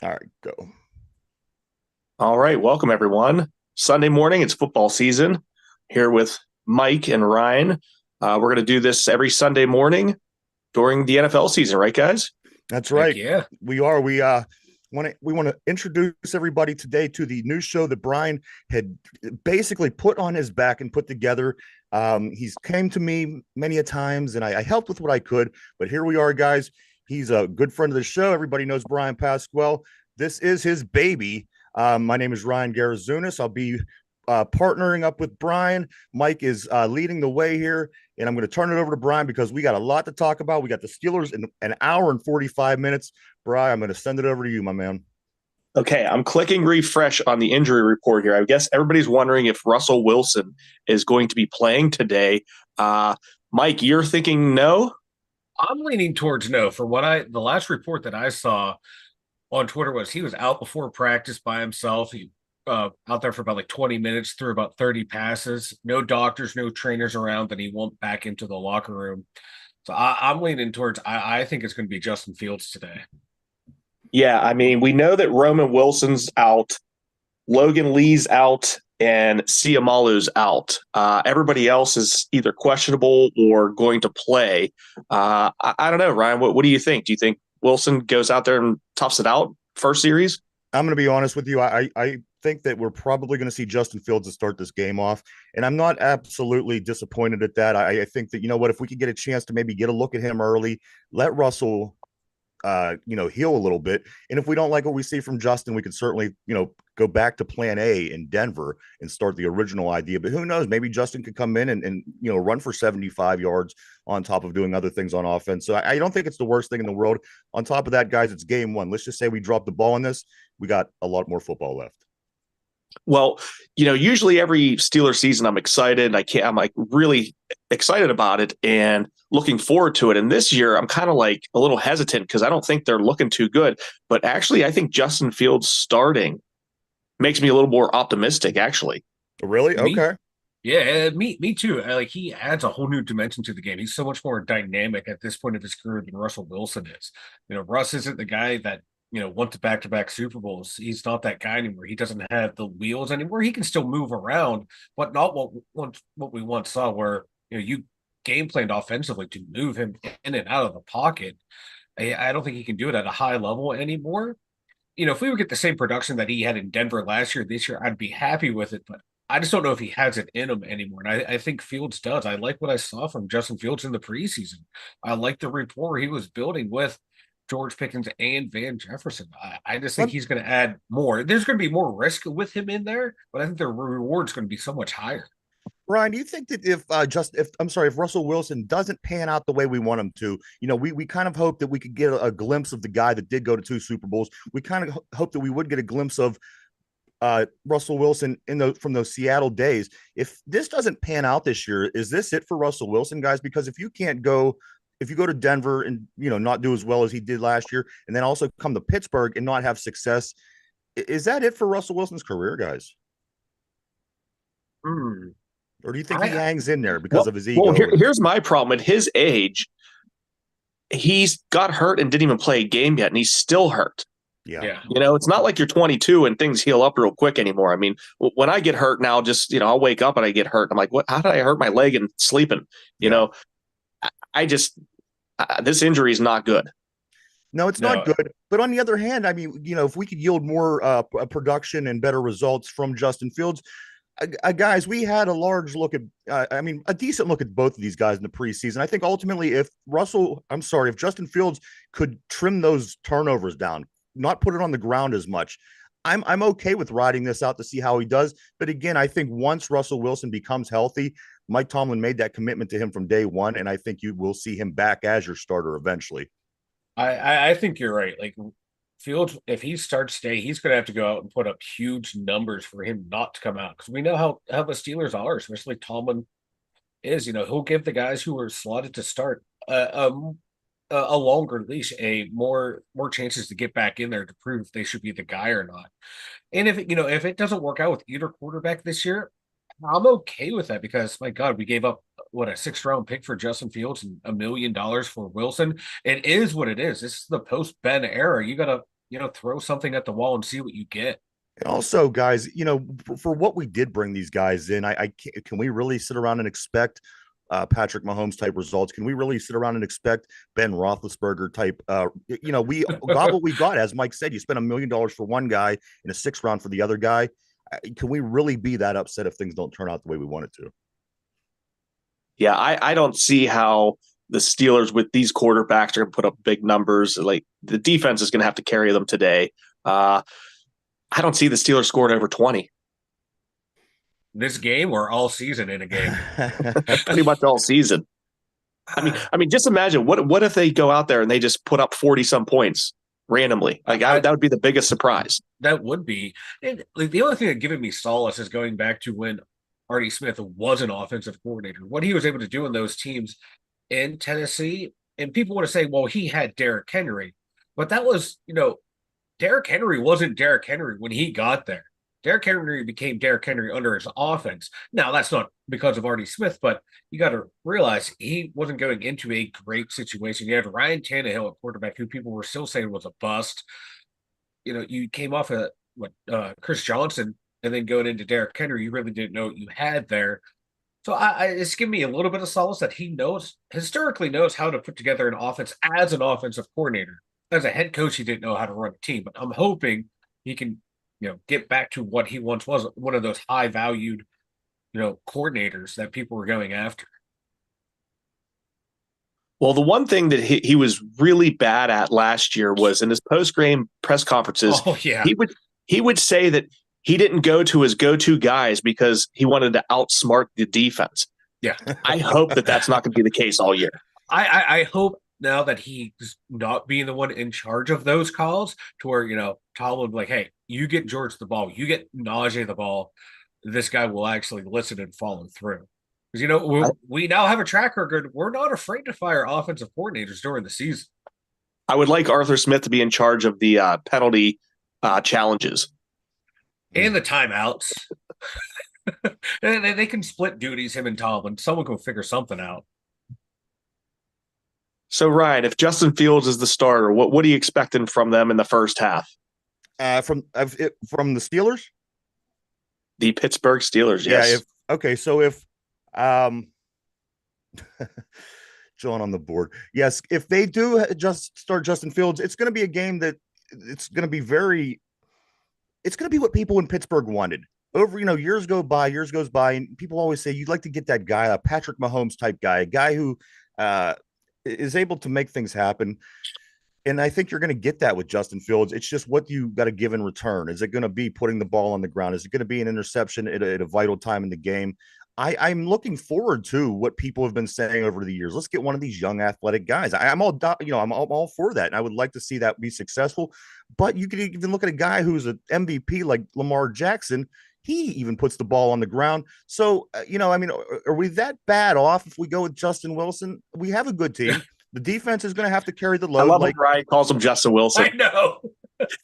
All right, go. All right, welcome everyone. Sunday morning, it's football season. Here with Mike and Ryan. We're going to do this every Sunday morning during the NFL season, right, guys? That's Heck right. yeah. We are. We want to introduce everybody today to the new show that Bryan had basically put on his back and put together. He's came to me many a times, and I helped with what I could. But here we are, guys. He's a good friend of the show. Everybody knows Bryan Pasquale. This is his baby. My name is Ryan Garazunas. I'll be partnering up with Bryan. Mike is leading the way here, and I'm going to turn it over to Bryan because we got a lot to talk about. We got the Steelers in an hour and 45 minutes. Bryan, I'm going to send it over to you, my man. Okay, I'm clicking refresh on the injury report here. I guess everybody's wondering if Russell Wilson is going to be playing today. Mike, you're thinking no? I'm leaning towards no. The last report that I saw on Twitter was he was out before practice by himself. He out there for about like 20 minutes, threw about 30 passes, no doctors, no trainers around, then he went back into the locker room. So I'm leaning towards I think it's going to be Justin Fields today. Yeah, I mean, we know that Roman Wilson's out, Logan Lee's out, and Siamalu's out. Everybody else is either questionable or going to play. I don't know, Ryan. What do you think? Do you think Wilson goes out there and toughs it out first series? I'm going to be honest with you. I think that we're probably going to see Justin Fields to start this game off, and I'm not absolutely disappointed at that. I think that, you know what, if we could get a chance to maybe get a look at him early, let Russell heal a little bit. And if we don't like what we see from Justin, we could certainly, go back to plan A in Denver and start the original idea. But who knows? Maybe Justin could come in and run for 75 yards on top of doing other things on offense. So I don't think it's the worst thing in the world. On top of that, guys, it's game one. Let's just say we drop the ball in this. We got a lot more football left. Well, usually every Steeler season I'm excited. I'm like really excited about it and looking forward to it. And this year I'm kind of like a little hesitant because I don't think they're looking too good. But actually, I think Justin Fields starting makes me a little more optimistic, actually. Really? Me, Okay. yeah, me too. Like he adds a whole new dimension to the game. He's so much more dynamic at this point of his career than Russell Wilson is. Russ isn't the guy that went to back-to-back Super Bowls. He's not that guy anymore. He doesn't have the wheels anymore. He can still move around, but not what we once saw, where you game planned offensively to move him in and out of the pocket. I don't think he can do it at a high level anymore. If we would get the same production that he had in Denver last year, this year, I'd be happy with it. But I just don't know if he has it in him anymore. And I think Fields does. I like what I saw from Justin Fields in the preseason. I like the rapport he was building with George Pickens and Van Jefferson. I just think Let, he's going to add more. There's going to be more risk with him in there, but I think the reward's going to be so much higher. Ryan, do you think that if Russell Wilson doesn't pan out the way we want him to, we kind of hope that we could get a glimpse of the guy that did go to two Super Bowls. We kind of hope that we would get a glimpse of Russell Wilson from those Seattle days. If this doesn't pan out this year, is this it for Russell Wilson, guys? Because if you go to Denver and not do as well as he did last year, and then also come to Pittsburgh and not have success, is that it for Russell Wilson's career, guys? Hmm. Or do you think he I hangs in there because Well, of his well, ego? here's my problem. At his age, he's got hurt and didn't even play a game yet, and he's still hurt. Yeah. Yeah. It's not like you're 22 and things heal up real quick anymore. I mean, when I get hurt now, just, I'll wake up and I get hurt. I'm like, what? How did I hurt my leg and sleeping? You Yeah. know, I just, this injury is not good. No, it's not No. good. But on the other hand, I mean, if we could yield more production and better results from Justin Fields, guys, we had a large look at, a decent look at both of these guys in the preseason. I think ultimately, if Justin Fields could trim those turnovers down, not put it on the ground as much, I'm okay with riding this out to see how he does. But again, I think once Russell Wilson becomes healthy, Mike Tomlin made that commitment to him from day one, and I think you will see him back as your starter eventually. I think you're right. Like Fields, if he starts today, he's going to have to go out and put up huge numbers for him not to come out, because we know how the Steelers are, especially Tomlin is. He'll give the guys who are slotted to start a longer leash, a more chances to get back in there to prove if they should be the guy or not. And if it doesn't work out with either quarterback this year, I'm okay with that, because my God, we gave up what, a sixth round pick for Justin Fields and $1 million for Wilson. It is what it is. This is the post Ben era. You gotta throw something at the wall and see what you get. And also, guys, for what we did bring these guys in, can we really sit around and expect Patrick Mahomes type results? Can we really sit around and expect Ben Roethlisberger type? We got what we got. As Mike said, you spent $1 million for one guy and a 6th round for the other guy. Can we really be that upset if things don't turn out the way we want it to? Yeah, I don't see how the Steelers with these quarterbacks are going to put up big numbers. Like, the defense is going to have to carry them today. I don't see the Steelers scoring over 20. This game or all season in a game? Pretty much all season. I mean, just imagine what if they go out there and they just put up 40 some points randomly? That would be the biggest surprise. That would be. And like, the only thing that given me solace is going back to when Artie Smith was an offensive coordinator, what he was able to do in those teams in Tennessee. And people want to say, well, he had Derrick Henry, but that was, Derrick Henry wasn't Derrick Henry when he got there. Derrick Henry became Derrick Henry under his offense. Now, that's not because of Artie Smith, but you got to realize he wasn't going into a great situation. You had Ryan Tannehill at quarterback, who people were still saying was a bust. You came off of Chris Johnson, and then going into Derrick Henry, you really didn't know what you had there. So it's given me a little bit of solace that he historically knows how to put together an offense as an offensive coordinator. As a head coach, he didn't know how to run a team, but I'm hoping he can, get back to what he once was, one of those high valued, coordinators that people were going after. Well, the one thing that he was really bad at last year was in his post-game press conferences. Oh, yeah. He would say that he didn't go to his go-to guys because he wanted to outsmart the defense. Yeah. I hope that that's not going to be the case all year. I hope now that he's not being the one in charge of those calls, to where, Tom would be like, hey, you get George the ball, you get Najee the ball, this guy will actually listen and follow through. Because, we now have a track record. We're not afraid to fire offensive coordinators during the season. I would like Arthur Smith to be in charge of the penalty challenges. And the timeouts. They can split duties, him and Tomlin. Someone can figure something out. So, Ryan, if Justin Fields is the starter, what are you expecting from them in the first half? From the Steelers? The Pittsburgh Steelers, yes. So if John on the board. Yes, if they do just start Justin Fields, it's going to be a game that it's going to be what people in Pittsburgh wanted. Over, years goes by, and people always say you'd like to get that guy, a Patrick Mahomes type guy, a guy who is able to make things happen. And I think you're going to get that with Justin Fields. It's just what you got to give in return. Is it going to be putting the ball on the ground? Is it going to be an interception at a vital time in the game? I'm looking forward to what people have been saying over the years. Let's get one of these young athletic guys. I'm all for that. And I would like to see that be successful. But you could even look at a guy who's an MVP like Lamar Jackson. He even puts the ball on the ground. So, are we that bad off if we go with Justin Wilson? We have a good team. The defense is going to have to carry the load. I love when Ryan calls him Justin Wilson. I know.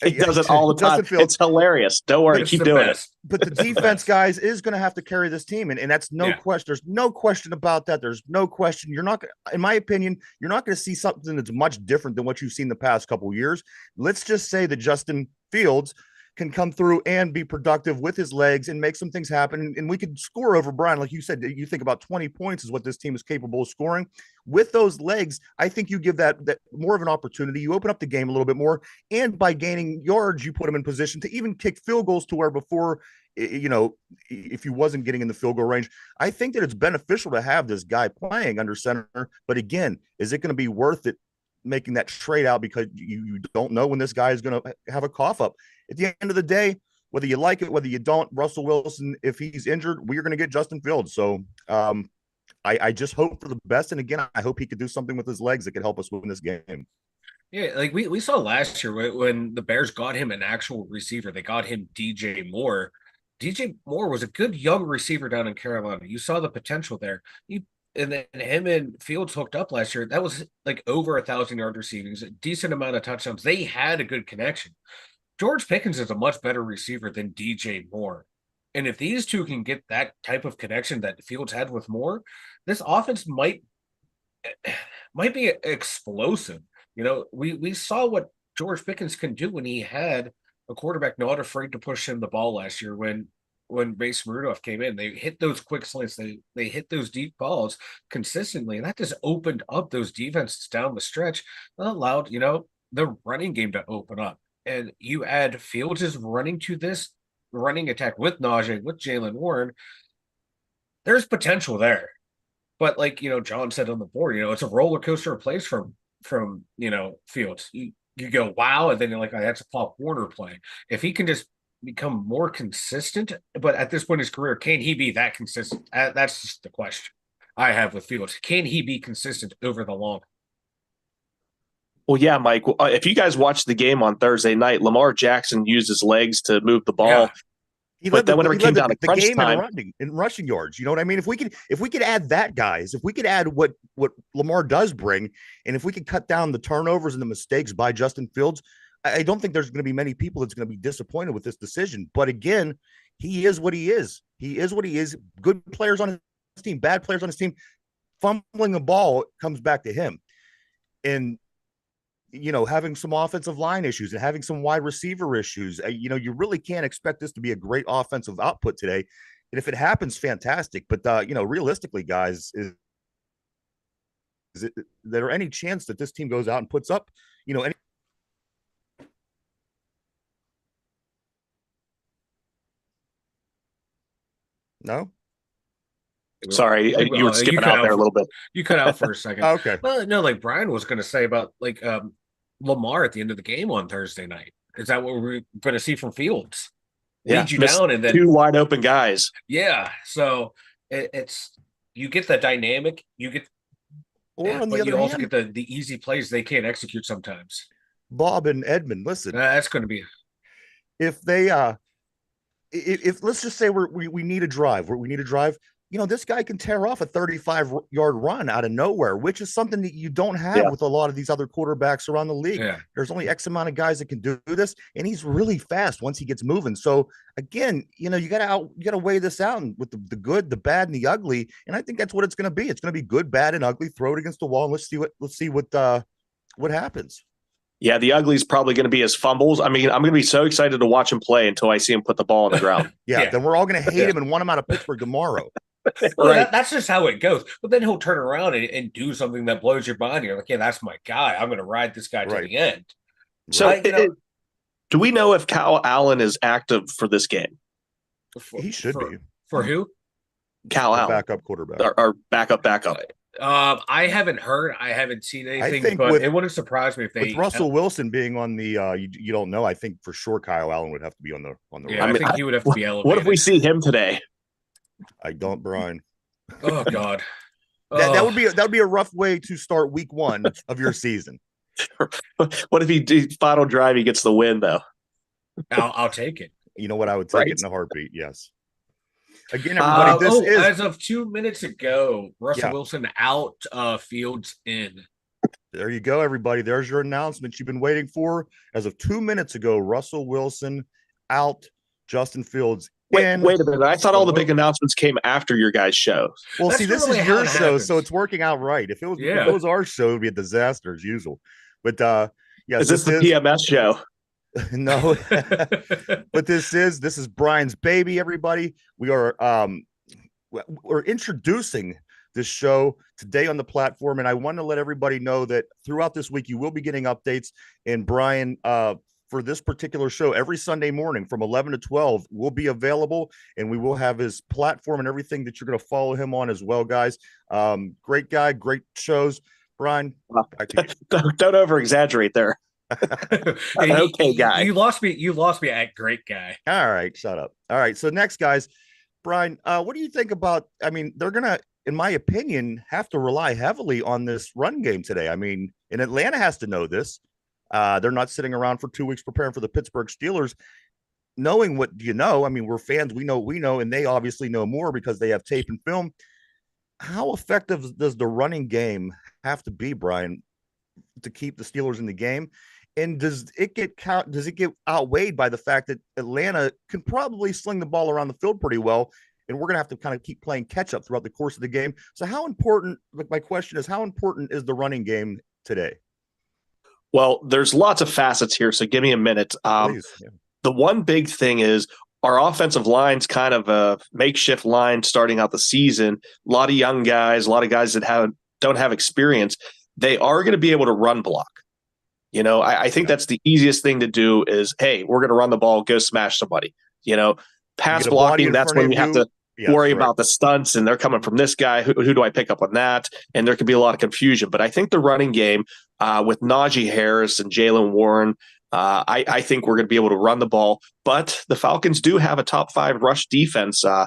He does it all the time. It's hilarious. Don't worry. Keep doing it. But the defense, guys, is going to have to carry this team. And that's no question. There's no question about that. There's no question. You're not, in my opinion, you're not going to see something that's much different than what you've seen the past couple of years. Let's just say that Justin Fields can come through and be productive with his legs and make some things happen. And we could score over Bryan. Like you said, you think about 20 points is what this team is capable of scoring. With those legs, I think you give that more of an opportunity. You open up the game a little bit more. And by gaining yards, you put them in position to even kick field goals to where before, if you wasn't getting in the field goal range. I think that it's beneficial to have this guy playing under center. But again, is it going to be worth it making that trade out because you don't know when this guy is going to have a cough up? At the end of the day, whether you like it, whether you don't, Russell Wilson, if he's injured, we're going to get Justin Fields. So I just hope for the best. And again, I hope he could do something with his legs that could help us win this game. Yeah, like we saw last year when the Bears got him an actual receiver. They got him DJ Moore. DJ Moore was a good young receiver down in Carolina. You saw the potential there. And then him and Fields hooked up last year. That was like over 1,000-yard receivings, a decent amount of touchdowns. They had a good connection. George Pickens is a much better receiver than DJ Moore. And if these two can get that type of connection that Fields had with Moore, this offense might be explosive. We saw what George Pickens can do when he had a quarterback not afraid to push him the ball last year when Mason Rudolph came in. They hit those quick slants, they hit those deep balls consistently, and that just opened up those defenses down the stretch. That allowed, the running game to open up. And you add Fields' running to this running attack with Najee, with Jalen Warren, there's potential there. But like, John said on the board, it's a roller coaster of plays from Fields. You go, wow, and then you're like, oh, that's a Pop Warner play. If he can just become more consistent, but at this point in his career, can he be that consistent? That's just the question I have with Fields. Can he be consistent over the long? Well, yeah, Mike, if you guys watched the game on Thursday night, Lamar Jackson used his legs to move the ball. Yeah. But then whenever it came down to crunch game time, in rushing yards, you know what I mean? If we could add that, guys, if we could add what Lamar does bring, and if we could cut down the turnovers and the mistakes by Justin Fields, I don't think there's going to be many people that's going to be disappointed with this decision. But again, he is what he is. He is what he is. Good players on his team, bad players on his team, fumbling the ball comes back to him. And having some offensive line issues and having some wide receiver issues, you really can't expect this to be a great offensive output today. And if it happens, fantastic. But, realistically, guys, is there any chance that this team goes out and puts up, any? No? Sorry, you were skipping out there a little bit. You cut out for a second. Okay. Well, no, like Bryan was going to say about Lamar at the end of the game on Thursday night. Is that what we're going to see from Fields? Yeah, lead you down and then two wide open guys. Yeah, so it's you get the dynamic, you get, but you also get the easy plays they can't execute sometimes. Bob and Edmund, listen, that's going to be if they if let's just say we need a drive, we need a drive. This guy can tear off a 35-yard run out of nowhere, which is something that you don't have with a lot of these other quarterbacks around the league. Yeah. There's only X amount of guys that can do this, and he's really fast once he gets moving. So again, you gotta weigh this out with the good, the bad, and the ugly. And I think that's what it's going to be. It's going to be good, bad, and ugly. Throw it against the wall, and let's see what happens. Yeah, the ugly is probably going to be his fumbles. I mean, I'm going to be so excited to watch him play until I see him put the ball on the ground. Then we're all going to hate him and want him out of Pittsburgh tomorrow. Well, right. That's just how it goes. But then he'll turn around and do something that blows your mind. You're like, yeah, that's my guy. I'm going to ride this guy to the end. So do we know if Kyle Allen is active for this game? He should be. For who? Kyle Allen. Backup quarterback. Or backup. I haven't heard. I haven't seen anything, but it wouldn't surprise me if they. With Russell Wilson being on the, you don't know. I think for sure Kyle Allen would have to be on the. Yeah, I think he would have to be elevated. What if we see him today? I don't, Bryan. Oh God, that would be a rough way to start week 1 of your season. What if he final drive he gets the win though? I'll take it. You know what? I would take it in a heartbeat. Yes. Again, everybody, this is as of 2 minutes ago. Russell Wilson out, Fields in. There you go, everybody. There's your announcement you've been waiting for. As of 2 minutes ago, Russell Wilson out, Justin Fields. Wait a minute. I thought all the big announcements came after your guys' show. Well, this is your show, so it's working out right. If it was our show, it would be a disaster as usual. But is this the PMS show? No, but this is Bryan's baby. Everybody, we're introducing this show today on the platform, and I want to let everybody know that throughout this week you will be getting updates. And Bryan, for this particular show, every Sunday morning from 11 to 12 will be available, and we will have his platform and everything that you're going to follow him on as well, guys. Great guy, great shows. Bryan, back to you. Don't over exaggerate there. Okay, guy. You lost me at great guy. All right, shut up. All right, so next, guys, Bryan, what do you think about? I mean, they're gonna, in my opinion, have to rely heavily on this run game today. I mean, and Atlanta has to know this. They're not sitting around for 2 weeks preparing for the Pittsburgh Steelers, knowing what you know. I mean, we're fans. We know, and they obviously know more because they have tape and film. How effective does the running game have to be, Bryan, to keep the Steelers in the game? And does it get outweighed by the fact that Atlanta can probably sling the ball around the field pretty well, and we're going to have to kind of keep playing catch up throughout the course of the game? So how important, my question is, how important is the running game today? Well, there's lots of facets here, so give me a minute. Please. Yeah. The one big thing is our offensive line's kind of a makeshift line starting out the season. A lot of young guys, a lot of guys that don't have experience. They are going to be able to run block. I think that's the easiest thing to do is, hey, we're going to run the ball, go smash somebody. You Pass get a body blocking, in that's front when of you have you. to Yes, worry right. about the stunts and they're coming from this guy. Who do I pick up on that? And there could be a lot of confusion. But I think the running game with Najee Harris and Jalen Warren, I think we're going to be able to run the ball. But the Falcons do have a top 5 rush defense. So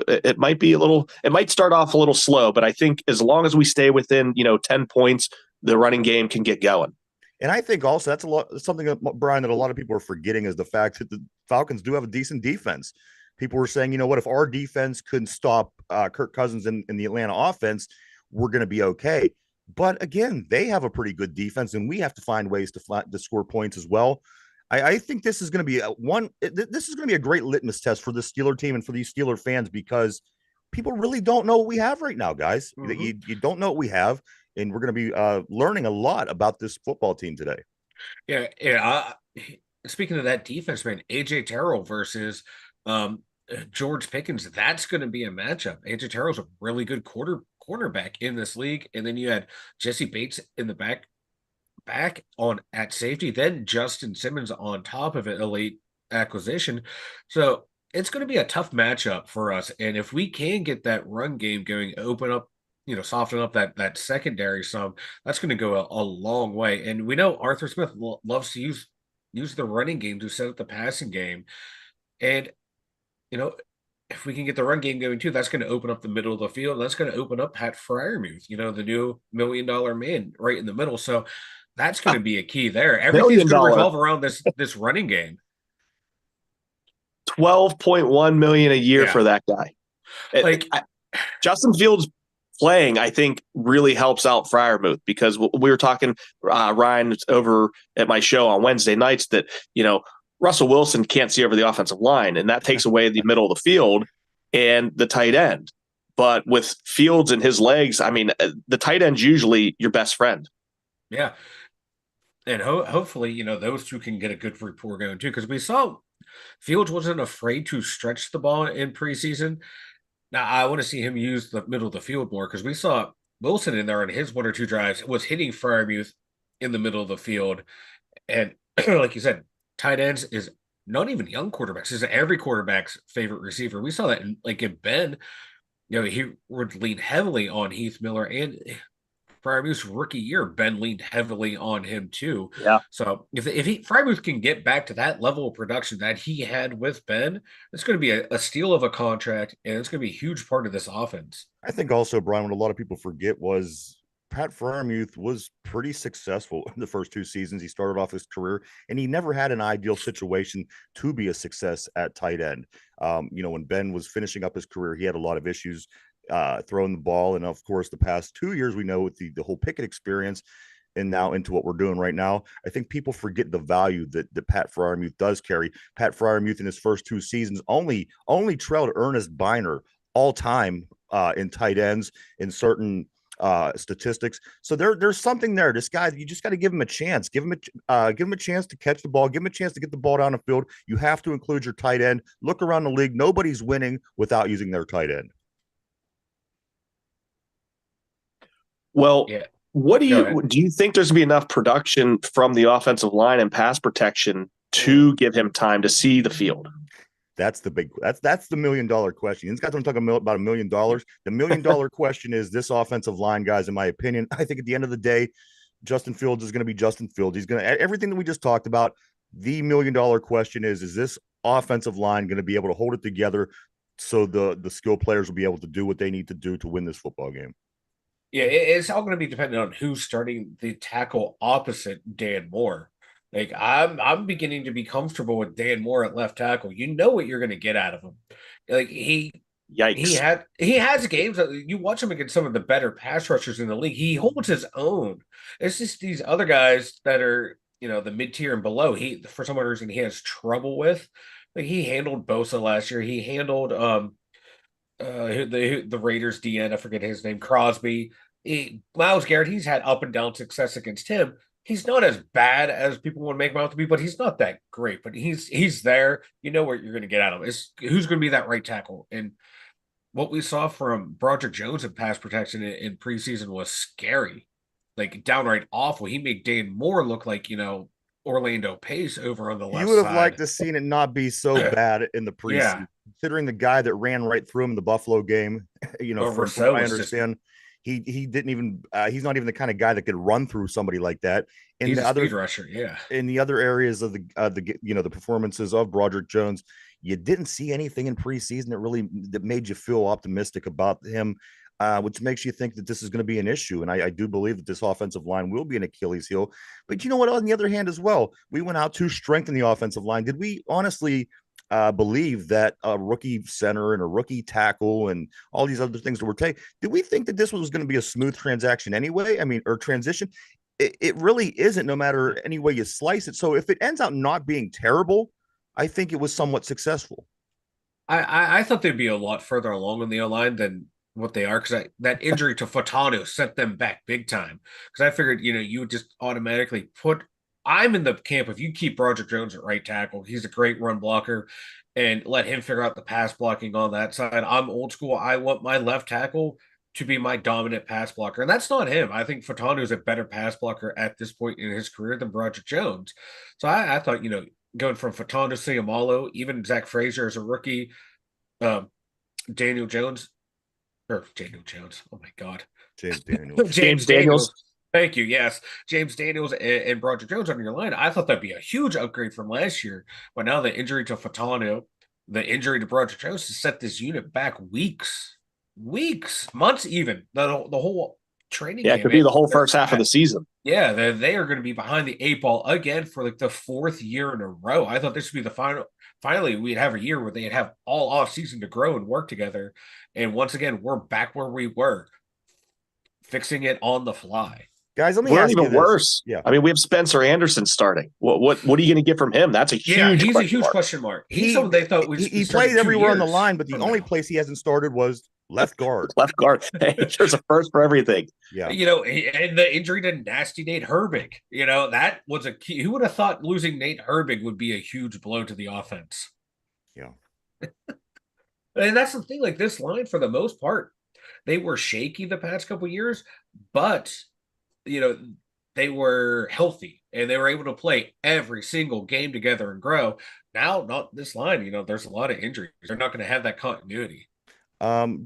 it might be it might start off a little slow, but I think as long as we stay within 10 points, the running game can get going. And I think also that's something that, Bryan, that a lot of people are forgetting is the fact that the Falcons do have a decent defense. People were saying, what if our defense couldn't stop Kirk Cousins in the Atlanta offense, we're going to be okay. But again, they have a pretty good defense, and we have to find ways to score points as well. I think this is going to be this is going to be a great litmus test for the Steeler team and for these Steeler fans, because people really don't know what we have right now, guys. Mm-hmm. You don't know what we have, and we're going to be learning a lot about this football team today. Yeah. Speaking of that defense, man, AJ Terrell versus George Pickens, that's going to be a matchup. AJ Terrell's a really good cornerback in this league, and then you had Jesse Bates in the back on at safety, then Justin Simmons on top of it, elite acquisition. So it's going to be a tough matchup for us, and if we can get that run game going, open up, soften up that secondary some, that's going to go a long way. And we know Arthur Smith loves to use the running game to set up the passing game, and you know, if we can get the run game going too, that's going to open up the middle of the field. That's going to open up Pat Fryermuth, the new $1 million man right in the middle. So that's going to be a key there. Everything's going to revolve around this running game. 12.1 million a year for that guy. Justin Fields playing, I think, really helps out Fryermuth, because we were talking, Ryan, over at my show on Wednesday nights, that Russell Wilson can't see over the offensive line, and that takes away the middle of the field and the tight end. But with Fields and his legs, I mean, the tight end's usually your best friend. Yeah. And hopefully, those two can get a good rapport going too, because we saw Fields wasn't afraid to stretch the ball in preseason. Now, I want to see him use the middle of the field more, because we saw Wilson in there on his 1 or 2 drives was hitting Fryermuth in the middle of the field. And like you said, tight ends is not even young quarterbacks. It's every quarterback's favorite receiver. We saw that in Ben, he would lean heavily on Heath Miller, and Fryermuth's rookie year, Ben leaned heavily on him too. Yeah. So if Fryermuth can get back to that level of production that he had with Ben, it's going to be a steal of a contract, and it's going to be a huge part of this offense. I think also, Bryan, what a lot of people forget was Pat Fryermuth was pretty successful in the first 2 seasons. He started off his career, and he never had an ideal situation to be a success at tight end. When Ben was finishing up his career, he had a lot of issues throwing the ball. And of course, the past 2 years, we know with the whole Pickett experience, and now into what we're doing right now, I think people forget the value that Pat Fryermuth does carry. Pat Fryermuth in his first 2 seasons only trailed Ernest Biner all time in tight ends in certain statistics. So there's something there. This guy, you just got to give him a chance. Give him a chance to catch the ball. Give him a chance to get the ball down the field. You have to include your tight end. Look around the league. Nobody's winning without using their tight end. Well, yeah. What do you think there's going to be enough production from the offensive line and pass protection to give him time to see the field? That's the $1 million question. These guys don't talk about $1 million. The $1 million question is this offensive line, guys. In my opinion, I think at the end of the day, Justin Fields is going to be Justin Fields. He's going to everything that we just talked about. The $1 million question is this offensive line going to be able to hold it together so the skill players will be able to do what they need to do to win this football game? Yeah, it's all going to be dependent on who's starting the tackle opposite Dan Moore. Like I'm beginning to be comfortable with Dan Moore at left tackle. You know what you're going to get out of him. Like Yikes. he has games that you watch him against some of the better pass rushers in the league. He holds his own. It's just these other guys that are, the mid-tier and below. He, for some reason, he has trouble with. Like he handled Bosa last year. He handled the Raiders DN, I forget his name, Crosby. Myles Garrett, he's had up and down success against him, he's not as bad as people want to make him out to be, but he's not that great. But he's there. You know what you're going to get out of him. It's who's going to be that right tackle. And what we saw from Broderick Jones in pass protection in preseason was scary, like downright awful. He made Dan Moore look like, Orlando Pace over on the left You would have side. liked to seen it not be so bad in the preseason, Yeah. considering the guy that ran right through him in the Buffalo game. From what I understand, he didn't even he's not even the kind of guy that could run through somebody like that. And he's the a other speed rusher, yeah. In the other areas of the performances of Broderick Jones, you didn't see anything in preseason that made you feel optimistic about him. Which makes you think that this is going to be an issue. And I do believe that this offensive line will be an Achilles heel. But you know what? On the other hand, as well, we went out to strengthen the offensive line. Did we honestly believe that a rookie center and a rookie tackle and all these other things that were taken? Did we think that this was going to be a smooth transaction anyway? Or transition? It really isn't, no matter any way you slice it. So if it ends out not being terrible, I think it was somewhat successful. I thought they'd be a lot further along on the O-line than what they are, because that injury to Fatano sent them back big time. Because I figured, you would just automatically I'm in the camp, if you keep Broderick Jones at right tackle, he's a great run blocker, and let him figure out the pass blocking on that side. I'm old school. I want my left tackle to be my dominant pass blocker. And that's not him. I think Fatano is a better pass blocker at this point in his career than Broderick Jones. So I thought, going from Fatano to Siamalo, even Zach Frazier as a rookie, Daniel Jones. Oh my God. James Daniels. James Daniels. Thank you. Yes. James Daniels and Broderick Jones on your line. I thought that'd be a huge upgrade from last year. But now the injury to Fatano, the injury to Broderick Jones to set this unit back weeks, months even. The whole training game. It could be the whole first half of the season. Yeah, they are going to be behind the 8 ball again for like the 4th year in a row. I thought this would be the final. Finally, we'd have a year where they'd have all off season to grow and work together. And once again, we're back where we were, fixing it on the fly. Guys, let me ask you this. Worse. Yeah. I mean, we have Spencer Anderson starting. What are you going to get from him? That's a huge he's a huge question mark. He's someone they thought he played everywhere on the line, but the only place he hasn't started was left guard. Left guard. Hey, there's a first for everything. Yeah. And the injury to nasty Nate Herbig, that was a key. Who would have thought losing Nate Herbig would be a huge blow to the offense? Yeah. And that's the thing, like this line, for the most part, they were shaky the past couple of years, but they were healthy and they were able to play every single game together and grow. Now, not this line, there's a lot of injuries. They're not going to have that continuity. Guys,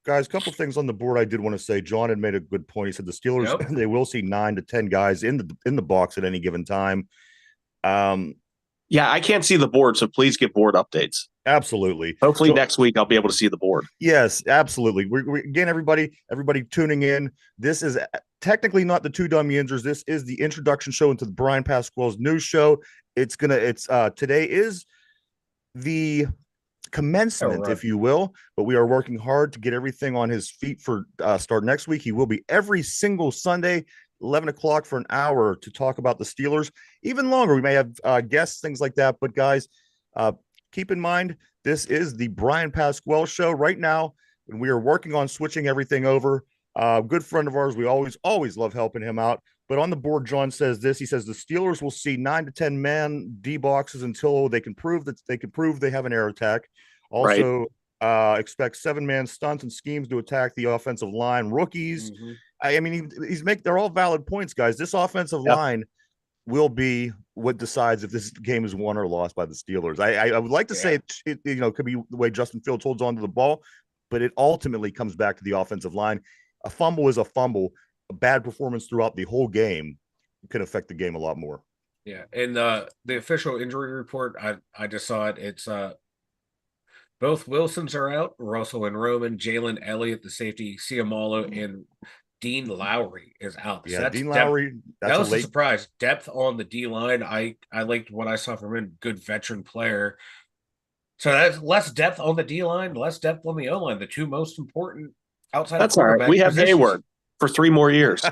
a couple things on the board I did want to say. John had made a good point. He said the Steelers, they will see 9 to 10 guys in the box at any given time. Yeah, I can't see the board, so please give board updates. Absolutely. Hopefully next week I'll be able to see the board. Yes, absolutely. We again, everybody tuning in. This is technically not the Two Dum Yinzers. This is the introduction show into the Bryan Pasquale's news show. Today is the commencement, if you will, but we are working hard to get everything on his feet for start next week. He will be every single Sunday, 11 o'clock for an hour to talk about the Steelers. Even longer. We may have guests, things like that. But guys, keep in mind, this is the Bryan Pasquale show right now, and we are working on switching everything over. Good friend of ours. We always love helping him out. But on the board, John says this. He says the Steelers will see 9 to 10 man D boxes until they can prove they have an air attack. Also, expect 7-man stunts and schemes to attack the offensive line. Rookies. Mm-hmm. I mean, they're all valid points, guys. This offensive line will be what decides if this game is won or lost by the Steelers. I would like to say it could be the way Justin Fields holds on to the ball, but it ultimately comes back to the offensive line. A fumble is a fumble. A bad performance throughout the whole game can affect the game a lot more. Yeah, and the official injury report, I just saw it. It's both Wilsons are out, Russell and Roman, Jalen Elliott, the safety, Siamalo, and Dean Lowry is out. Yeah, so Dean Lowry. That was a surprise. Depth on the D line. I liked what I saw from him. Good veteran player. So that's less depth on the D line, less depth on the O line. The two most important outside. That's all right. We have Hayward for 3 more years.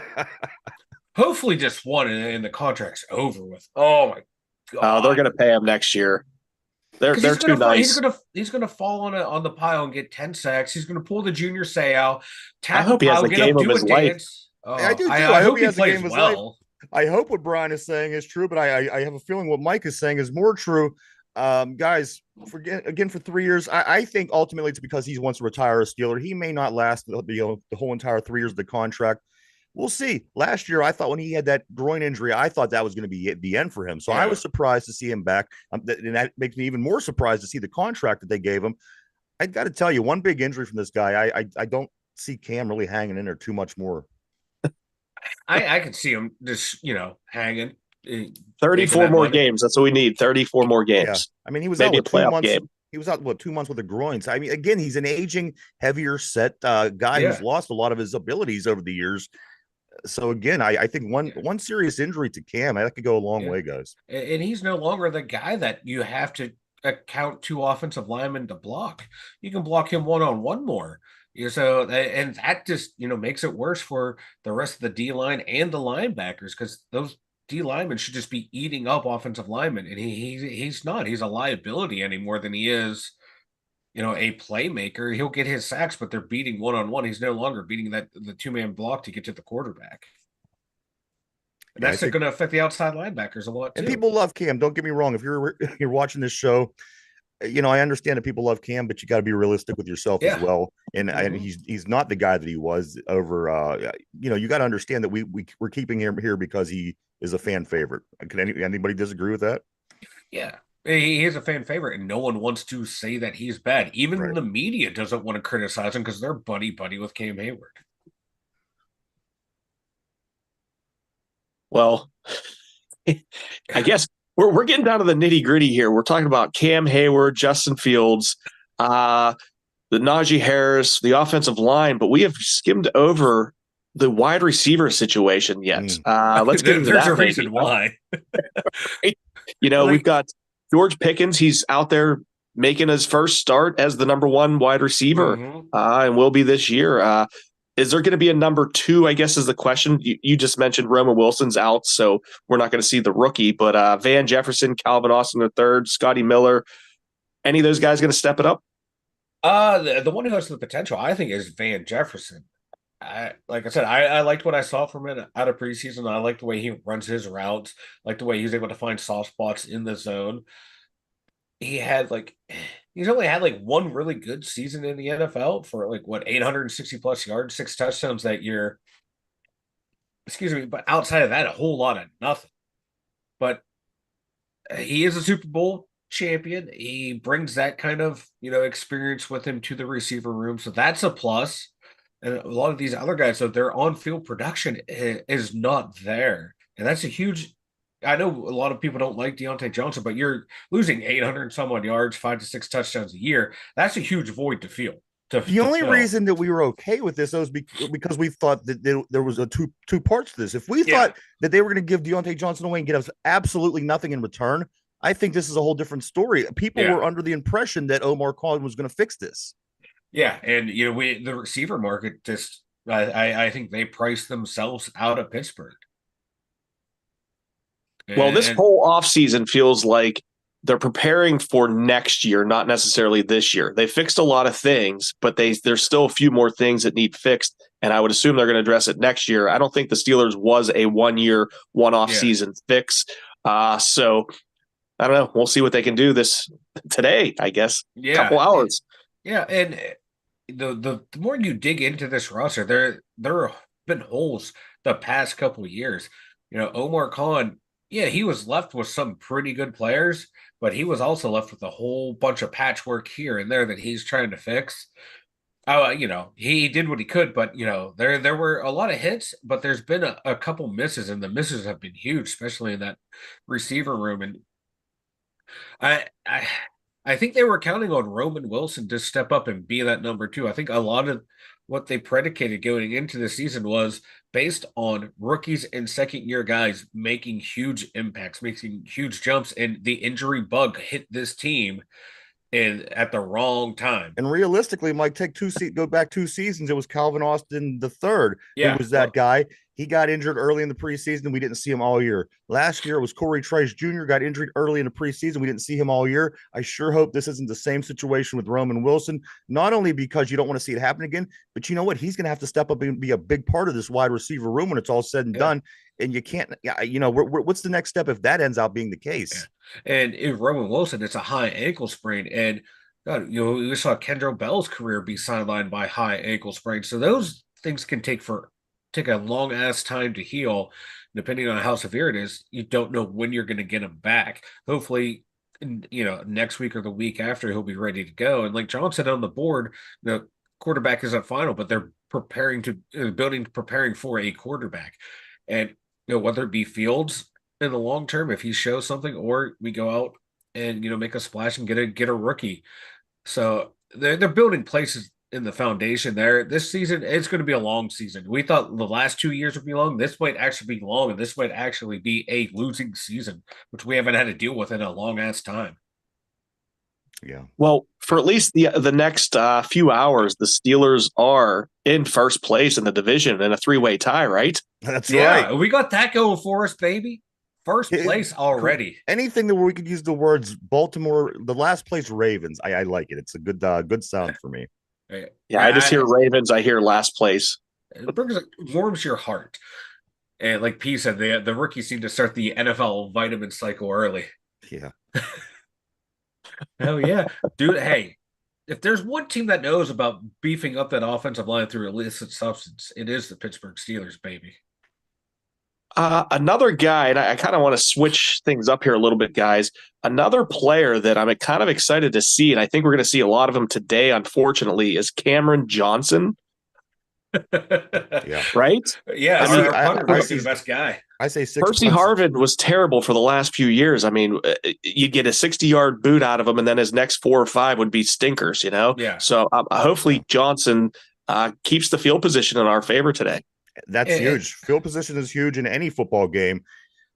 Hopefully, just one, and the contract's over with. Oh my God! They're going to pay him next year. They're too nice. He's gonna fall on the pile and get 10 sacks. He's gonna pull the junior Seau. I hope he has the game of his life. I do too. I hope he has the game of his life. I hope what Bryan is saying is true, but I have a feeling what Mike is saying is more true. Guys, for 3 years. I think ultimately it's because he wants to retire a Steeler. He may not last the whole entire 3 years of the contract. We'll see. Last year, I thought when he had that groin injury, I thought that was going to be the end for him. So I was surprised to see him back. And that makes me even more surprised to see the contract that they gave him. I got to tell you, one big injury from this guy, I don't see Cam really hanging in there too much more. I can see him just, hanging. 34 more games. That's what we need. 34 more Yeah. games. I mean, he was maybe out a playoff 2 months. game. He was out 2 months with the groins. I mean, again, he's an aging, heavier set guy who's lost a lot of his abilities over the years. So again, I think one serious injury to Cam, that could go a long way, guys. And he's no longer the guy that you have to account 2 offensive linemen to block. You can block him one-on-one more. So and that just makes it worse for the rest of the D line and the linebackers, because those D linemen should just be eating up offensive linemen, and he's not. He's a liability any more than he is, a playmaker. He'll get his sacks, but they're beating one-on-one. He's no longer beating the two-man block to get to the quarterback. And that's going to affect the outside linebackers a lot too. And people love Cam. Don't get me wrong. If you're watching this show, I understand that people love Cam, but you got to be realistic with yourself as well. And he's not the guy that he was over. You got to understand that we're keeping him here because he is a fan favorite. Can anybody disagree with that? Yeah. He is a fan favorite, and no one wants to say that he's bad. Even the media doesn't want to criticize him because they're buddy with Cam Hayward. Well, I guess we're getting down to the nitty gritty here. We're talking about Cam Hayward, Justin Fields, the Najee Harris, the offensive line, but we have skimmed over the wide receiver situation yet. Let's get into that. There's a reason why. We've got George Pickens. He's out there making his first start as the number one wide receiver, and will be this year. Is there going to be a number two, I guess, is the question. You just mentioned Roman Wilson's out, so we're not going to see the rookie. But Van Jefferson, Calvin Austin III, Scotty Miller, any of those guys going to step it up? The one who has the potential, I think, is Van Jefferson. Like I said, I liked what I saw from him out of preseason. I like the way he runs his routes, like the way he's able to find soft spots in the zone. He's only had one really good season in the NFL for 860 plus yards, 6 touchdowns that year. Excuse me, but outside of that, a whole lot of nothing. But he is a Super Bowl champion. He brings that kind of experience with him to the receiver room, so that's a plus. And a lot of these other guys, so their on-field production is not there, and that's a huge. I know a lot of people don't like Deontay Johnson, but you're losing 800 and some odd yards, 5 to 6 touchdowns a year. That's a huge void to fill. The only reason that we were okay with this was because we thought that there was two parts to this. If we thought that they were going to give Deontay Johnson away and get us absolutely nothing in return, I think this is a whole different story. People were under the impression that Omar Khan was going to fix this. Yeah, and the receiver market just I think they priced themselves out of Pittsburgh. Well, this whole offseason feels like they're preparing for next year, not necessarily this year. They fixed a lot of things, but there's still a few more things that need fixed, and I would assume they're going to address it next year. I don't think the Steelers was a one-off season fix. So I don't know. We'll see what they can do today, I guess. Yeah. Couple hours. Yeah, and the more you dig into this roster, there have been holes the past couple of years. Omar Khan, he was left with some pretty good players, but he was also left with a whole bunch of patchwork here and there that he's trying to fix. He did what he could, but there were a lot of hits, but there's been a couple misses, and the misses have been huge, especially in that receiver room. And I think they were counting on Roman Wilson to step up and be that number two. I think a lot of what they predicated going into the season was based on rookies and second-year guys making huge impacts, making huge jumps, and the injury bug hit this team at the wrong time. And realistically, Mike, go back 2 seasons. It was Calvin Austin III who was that guy. He got injured early in the preseason. We didn't see him all year. Last year, it was Corey Trice Jr. got injured early in the preseason. We didn't see him all year. I sure hope this isn't the same situation with Roman Wilson, not only because you don't want to see it happen again, but you know what? He's going to have to step up and be a big part of this wide receiver room when it's all said and done. And you can't, what's the next step if that ends up being the case? Yeah. And in Roman Wilson, it's a high ankle sprain. And God, we saw Kendra Bell's career be sidelined by high ankle sprain. So those things can take a long ass time to heal. Depending on how severe it is, you don't know when you're going to get him back. Hopefully, next week or the week after, he'll be ready to go. And like John said on the board, the quarterback isn't final, but they're preparing for a quarterback. And whether it be Fields in the long term, if he shows something, or we go out and make a splash and get a rookie. So they're building places in the foundation there. This season, it's going to be a long season. We thought the last 2 years would be long. This might actually be long, and this might actually be a losing season, which we haven't had to deal with in a long ass time. Yeah. Well, for at least the next few hours, the Steelers are in first place in the division in a 3-way tie, right? That's right. We got that going for us, baby. First place already. Anything that we could use the words Baltimore, the last place Ravens. I like it. It's a good sound for me. Yeah, I just hear Ravens. I hear last place. It warms your heart. And like P said, the rookies seem to start the NFL vitamin cycle early. Yeah. Hell yeah. Dude, hey, if there's one team that knows about beefing up that offensive line through illicit substance, it is the Pittsburgh Steelers, baby. Another guy, and I kind of want to switch things up here a little bit, guys. Another player that I'm kind of excited to see, and I think we're going to see a lot of him today, unfortunately, is Cameron Johnson. Yeah. Right? Yeah, our punter might be the best guy. I say Percy Harvin was terrible for the last few years. I mean, you get a 60-yard boot out of him, and then his next 4 or 5 would be stinkers, Yeah. So hopefully Johnson keeps the field position in our favor today. That's huge. Field position is huge in any football game.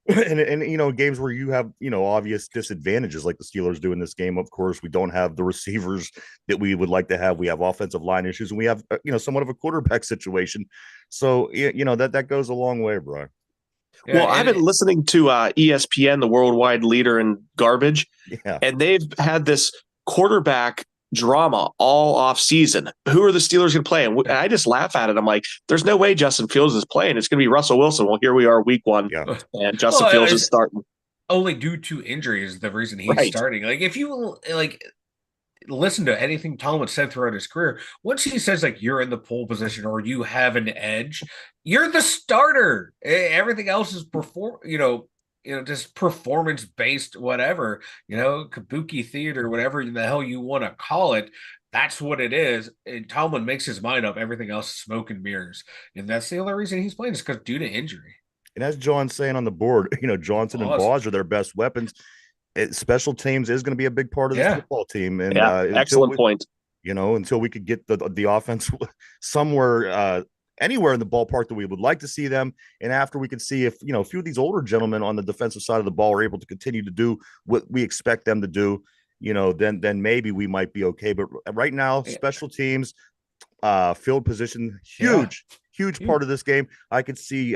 And games where you have, obvious disadvantages like the Steelers do in this game. Of course, we don't have the receivers that we would like to have. We have offensive line issues, and we have, somewhat of a quarterback situation. So, that goes a long way, Brian. Yeah, well, I've been listening to ESPN, the worldwide leader in garbage, and they've had this quarterback drama all off season. Who are the Steelers going to play? And I just laugh at it. I'm like, there's no way Justin Fields is playing. It's going to be Russell Wilson. Well, here we are week 1, and Justin Fields is starting. Only due to injury is the reason he's starting. Like, if you listen to anything Tomlin said throughout his career, once he says you're in the pole position or you have an edge, you're the starter. Everything else is just performance based, whatever, kabuki theater, whatever the hell you want to call it. That's what it is. And Tomlin makes his mind up. Everything else is smoke and mirrors. And that's the only reason he's playing is because due to injury. And as John's saying on the board, Johnson and Boz are their best weapons. Special teams is going to be a big part of this football team. And excellent point. Until we could get the offense somewhere, anywhere in the ballpark that we would like to see them. And after we could see if, a few of these older gentlemen on the defensive side of the ball are able to continue to do what we expect them to do, then maybe we might be okay. But right now, special teams, field position, huge part of this game. I can see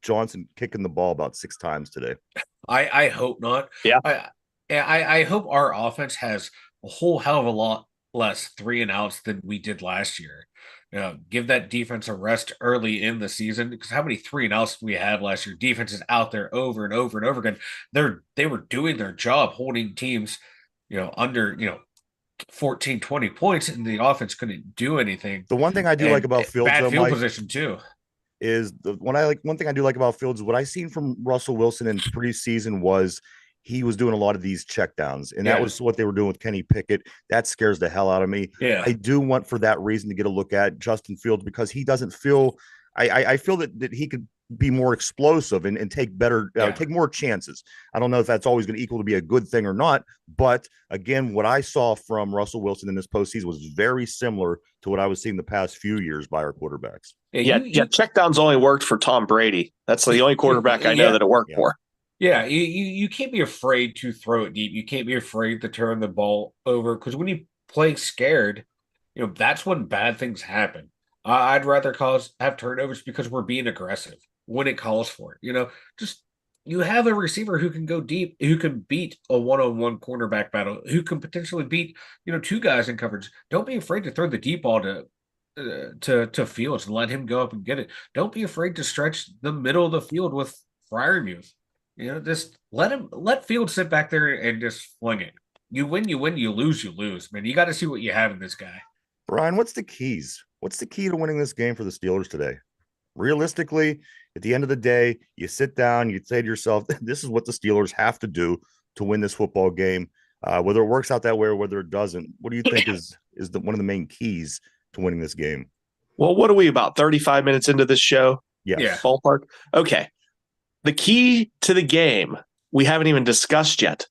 Johnson kicking the ball about 6 times today. I hope not. Yeah. I hope our offense has a whole hell of a lot less 3-and-outs than we did last year. Give that defense a rest early in the season, because how many 3-and-outs did we have last year? Defense is out there over and over and over again. They were doing their job holding teams, under 14, 20 points, and the offense couldn't do anything. The one thing I do like about Fields, bad field position too, is one thing I do like about Fields is what I seen from Russell Wilson in preseason was he was doing a lot of these checkdowns, and that was what they were doing with Kenny Pickett. That scares the hell out of me. Yeah. I do want, for that reason, to get a look at Justin Fields, because he doesn't feel I feel that he could be more explosive and take take more chances. I don't know if that's always going to equal to be a good thing or not, but again, what I saw from Russell Wilson in this postseason was very similar to what I was seeing the past few years by our quarterbacks. Yeah, checkdowns only worked for Tom Brady. That's the only quarterback I know that it worked for. Yeah, you can't be afraid to throw it deep. You can't be afraid to turn the ball over, because when you play scared, that's when bad things happen. I'd rather have turnovers because we're being aggressive when it calls for it. Just you have a receiver who can go deep, who can beat a one-on-one cornerback battle, who can potentially beat, two guys in coverage. Don't be afraid to throw the deep ball to Fields and let him go up and get it. Don't be afraid to stretch the middle of the field with Freiermuth. Just let Fields sit back there and just fling it. You win, you lose, man. You got to see what you have in this guy. Bryan, what's the keys? What's the key to winning this game for the Steelers today? Realistically, at the end of the day, you sit down, you say to yourself, this is what the Steelers have to do to win this football game. Whether it works out that way or whether it doesn't, what do you think is one of the main keys to winning this game? Well, what are we, about 35 minutes into this show? Yes. Yeah. Ballpark? Okay. The key to the game we haven't even discussed yet.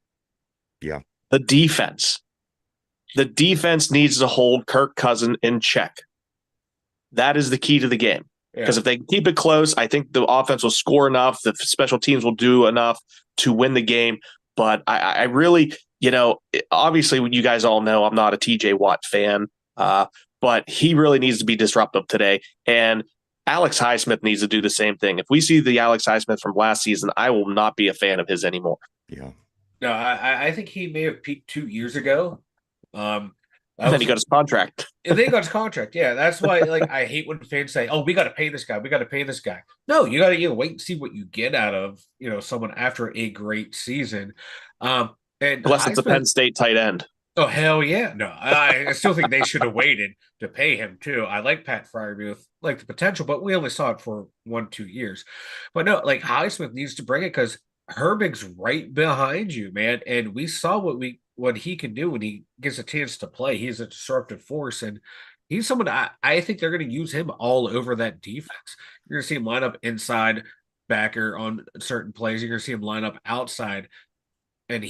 Yeah. The defense. The defense needs to hold Kirk Cousins in check. That is the key to the game. Because if they keep it close, I think the offense will score enough. The special teams will do enough to win the game. But I really, obviously, you guys all know I'm not a TJ Watt fan, but he really needs to be disruptive today. And Alex Highsmith needs to do the same thing. If we see the Alex Highsmith from last season, I will not be a fan of his anymore. Yeah. No, I think he may have peaked 2 years ago. And then he got his contract. And then he got his contract. Yeah, that's why I hate when fans say, "Oh, we got to pay this guy. We got to pay this guy." No, you got to wait and see what you get out of someone after a great season. And unless it's a Penn State tight end. Oh hell yeah! No, I still think they should have waited to pay him too. I like Pat Freiermuth, like the potential, but we only saw it for 1-2 years. But no, Highsmith needs to bring it because Herbig's right behind you, man, and we saw what he can do when he gets a chance to play. He's a disruptive force, and he's someone I think they're going to use him all over that defense. You're going to see him line up inside backer on certain plays. You're going to see him line up outside, and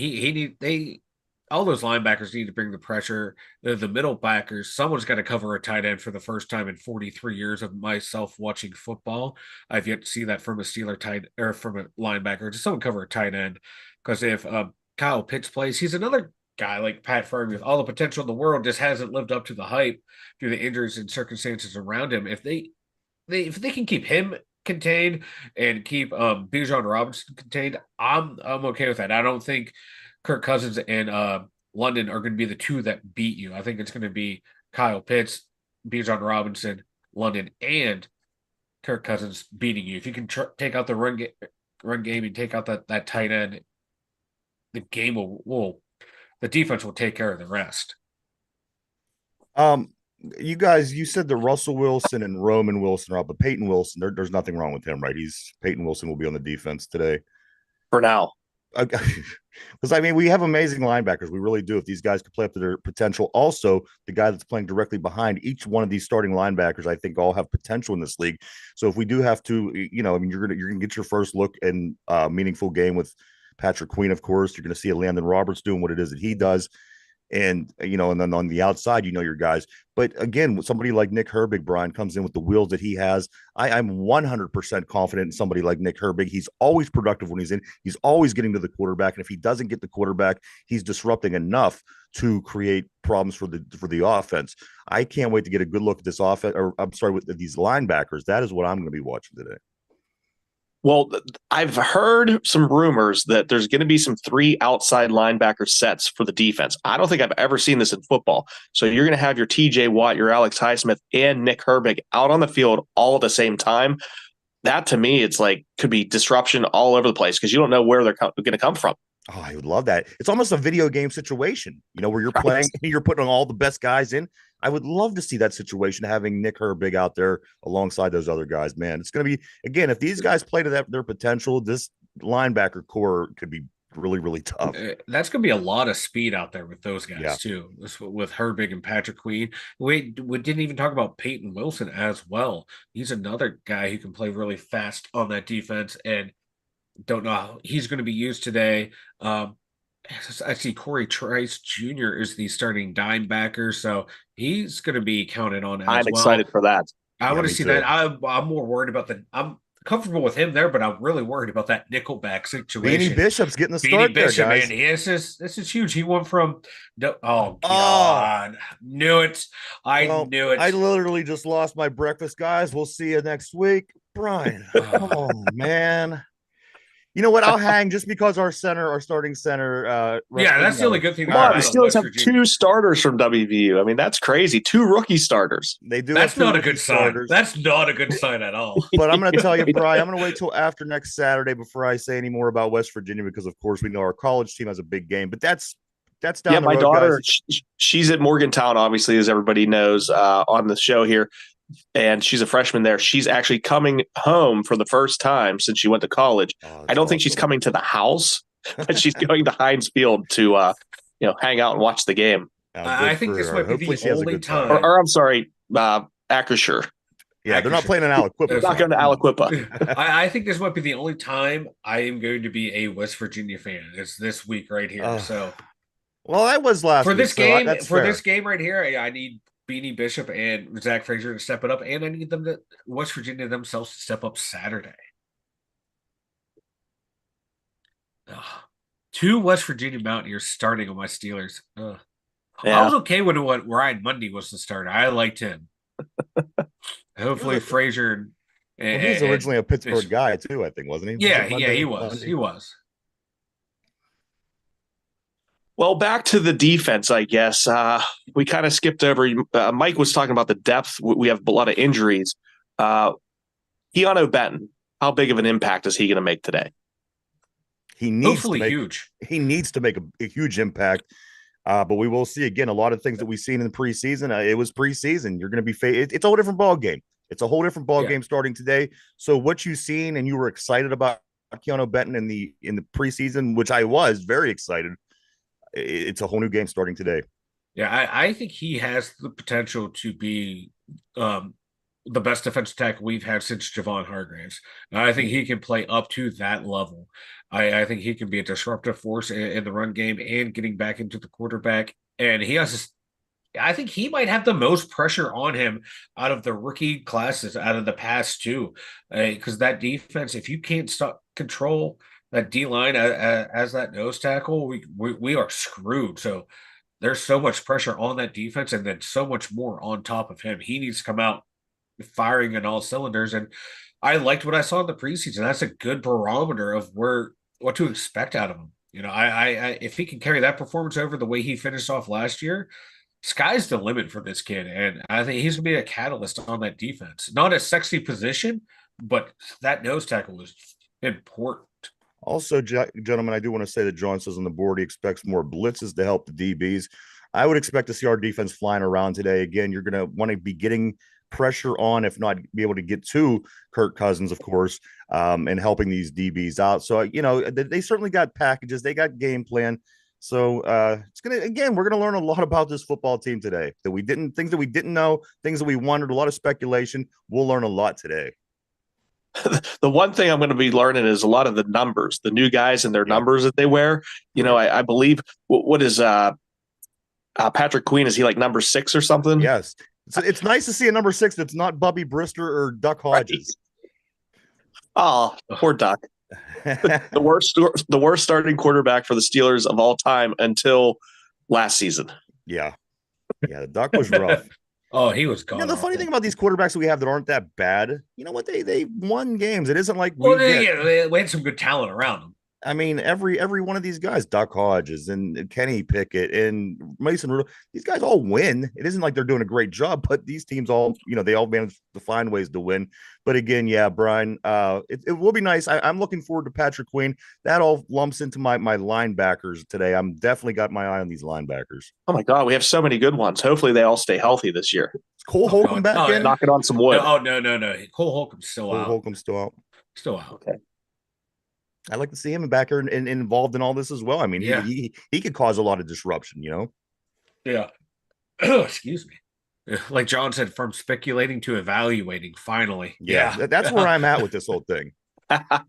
all those linebackers need to bring the pressure. The middle backers, someone's got to cover a tight end for the first time in 43 years of myself watching football. I've yet to see that from a Steeler tight or from a linebacker. Just someone cover a tight end, because if Kyle Pitts plays, he's another guy like Pat Freiermuth with all the potential in the world, just hasn't lived up to the hype due to the injuries and circumstances around him. If they can keep him contained and keep Bijan Robinson contained, I'm okay with that. I don't think Kirk Cousins and London are going to be the two that beat you. I think it's going to be Kyle Pitts, Bijan Robinson, London, and Kirk Cousins beating you. If you can take out the run game and take out that tight end, the game the defense will take care of the rest. You guys, you said that Russell Wilson and Roman Wilson are up, but Peyton Wilson, there's nothing wrong with him, right? Peyton Wilson will be on the defense today. For now. Because we have amazing linebackers. We really do. If these guys could play up to their potential, also the guy that's playing directly behind each one of these starting linebackers, I think all have potential in this league. So if we do have to, you're gonna get your first look in a meaningful game with Patrick Queen. Of course, you're gonna see a Landon Roberts doing what it is that he does. And and then on the outside, your guys. But again, somebody like Nick Herbig, Bryan, comes in with the wheels that he has. I'm 100% confident in somebody like Nick Herbig. He's always productive when he's in. He's always getting to the quarterback, and if he doesn't get the quarterback, he's disrupting enough to create problems for the offense. I can't wait to get a good look at this offense. Or I'm sorry, with these linebackers. That is what I'm going to be watching today. Well, I've heard some rumors that there's going to be some 3 outside linebacker sets for the defense. I don't think I've ever seen this in football. So you're going to have your TJ Watt, your Alex Highsmith, and Nick Herbig out on the field all at the same time. That, to me, it's could be disruption all over the place because you don't know where they're going to come from. Oh, I would love that. It's almost a video game situation, where you're playing and you're putting all the best guys in. I would love to see that situation, having Nick Herbig out there alongside those other guys, man. It's going to be, again, if these guys play to their potential, this linebacker core could be really, really tough. That's going to be a lot of speed out there with those guys, too, with Herbig and Patrick Queen. We didn't even talk about Peyton Wilson as well. He's another guy who can play really fast on that defense, and don't know how he's going to be used today. I see Corey Trice Jr. is the starting dime backer, so he's going to be counted on as well. I'm excited for that. I want to see that. I'm more worried about comfortable with him there, but I'm really worried about that nickelback situation. Beanie Bishop's getting the Beanie start there, Bishop, guys. man, this is huge. He went from oh Oh, god, knew it. I well, knew I it. literally just lost my breakfast, guys. We'll see you next week. Bryan. Oh, man. You know what? I'll hang just because our starting center, Yeah, that's the only good thing Come to come on, the out of Steelers West have Virginia. 2 starters from WVU. I mean, that's crazy. 2 rookie starters. they do That's have two not a rookie good sign. starters. That's not a good sign at all. But I'm going to tell you, Bryan, I'm going to wait till after next Saturday before I say any more about West Virginia because, of course, we know our college team has a big game. But that's down Yeah, the my road, daughter, guys. she's at Morgantown, obviously, as everybody knows, on the show here. And she's a freshman there. She's actually coming home for the first time since she went to college. Oh, I don't think she's coming to the house, but she's going to Heinz Field to hang out and watch the game. I think this might be Hopefully the only time. Or I'm sorry, Acrisure. Yeah, they're not playing in Aliquippa. Not going to Aliquippa. I think this might be the only time I am going to be a West Virginia fan. It's this week right here. So, well, I was last for this week, game. So For this game right here, I need Beanie Bishop and Zach Frazier to step it up, and I need West Virginia themselves to step up Saturday. 2 West Virginia Mountaineers starting on my Steelers. Yeah. I was okay when Ryan Mundy was the starter. I liked him. Hopefully, Frazier. He was originally a Pittsburgh guy too, I think, wasn't he? Yeah, he was. He was. Well, back to the defense, I guess. We kind of skipped over. Mike was talking about the depth. We have a lot of injuries. Keanu Benton, how big of an impact is he going to make today? He needs Hopefully to make, huge. He needs to make a huge impact. But we will see again a lot of things that we've seen in the preseason. It was preseason. You're going to be it's a whole different ball game. It's a whole different ball game starting today. So what you've seen and you were excited about Keanu Benton in the preseason, which I was very excited. It's a whole new game starting today. Yeah, I think he has the potential to be the best defensive tackle we've had since Javon Hargraves. I think he can play up to that level. I think he can be a disruptive force in the run game and getting back into the quarterback. And he has I think he might have the most pressure on him out of the rookie classes, out of the past two, because that defense, if you can't control that D line as that nose tackle, we are screwed. So there's so much pressure on that defense, and then so much more on top of him. He needs to come out firing in all cylinders. And I liked what I saw in the preseason. That's a good barometer of what to expect out of him. I if he can carry that performance over the way he finished off last year, sky's the limit for this kid. And I think he's going to be a catalyst on that defense. Not a sexy position, but that nose tackle is important. Also, gentlemen, I do want to say that John says on the board he expects more blitzes to help the DBs. I would expect to see our defense flying around today. Again, you're going to want to be getting pressure on, if not be able to get to Kirk Cousins, of course, and helping these DBs out. So, they certainly got packages. They got game plan. So we're gonna learn a lot about this football team today. Things that we didn't know, things that we wondered, a lot of speculation. We'll learn a lot today. The one thing I'm going to be learning is a lot of the numbers, the new guys and their numbers that they wear. I believe what is Patrick Queen? Is he like number 6 or something? Yes. It's nice to see a number 6 that's not Bubby Brister or Duck Hodges. Right. Oh, poor Duck. the worst starting quarterback for the Steelers of all time until last season. Yeah, the Duck was rough. Oh, he was gone. The funny thing about these quarterbacks that we have that aren't that bad, you know what? They won games. It isn't like we had some good talent around them. I mean, every one of these guys, Duck Hodges and Kenny Pickett and Mason Rudolph, these guys all win. It isn't like they're doing a great job, but these teams all, they all manage to find ways to win. But again, Bryan, it will be nice. I'm looking forward to Patrick Queen. That all lumps into my linebackers today. I'm definitely got my eye on these linebackers. Oh my God, we have so many good ones. Hopefully they all stay healthy this year. Is Cole Holcomb back in? Knocking on some wood. No. Cole Holcomb's still out. Holcomb's still out. Still out. Okay. I'd like to see him back here and involved in all this as well. I mean, he could cause a lot of disruption, Yeah. Excuse me. Like John said, from speculating to evaluating, finally. Yeah. That's where I'm at with this whole thing.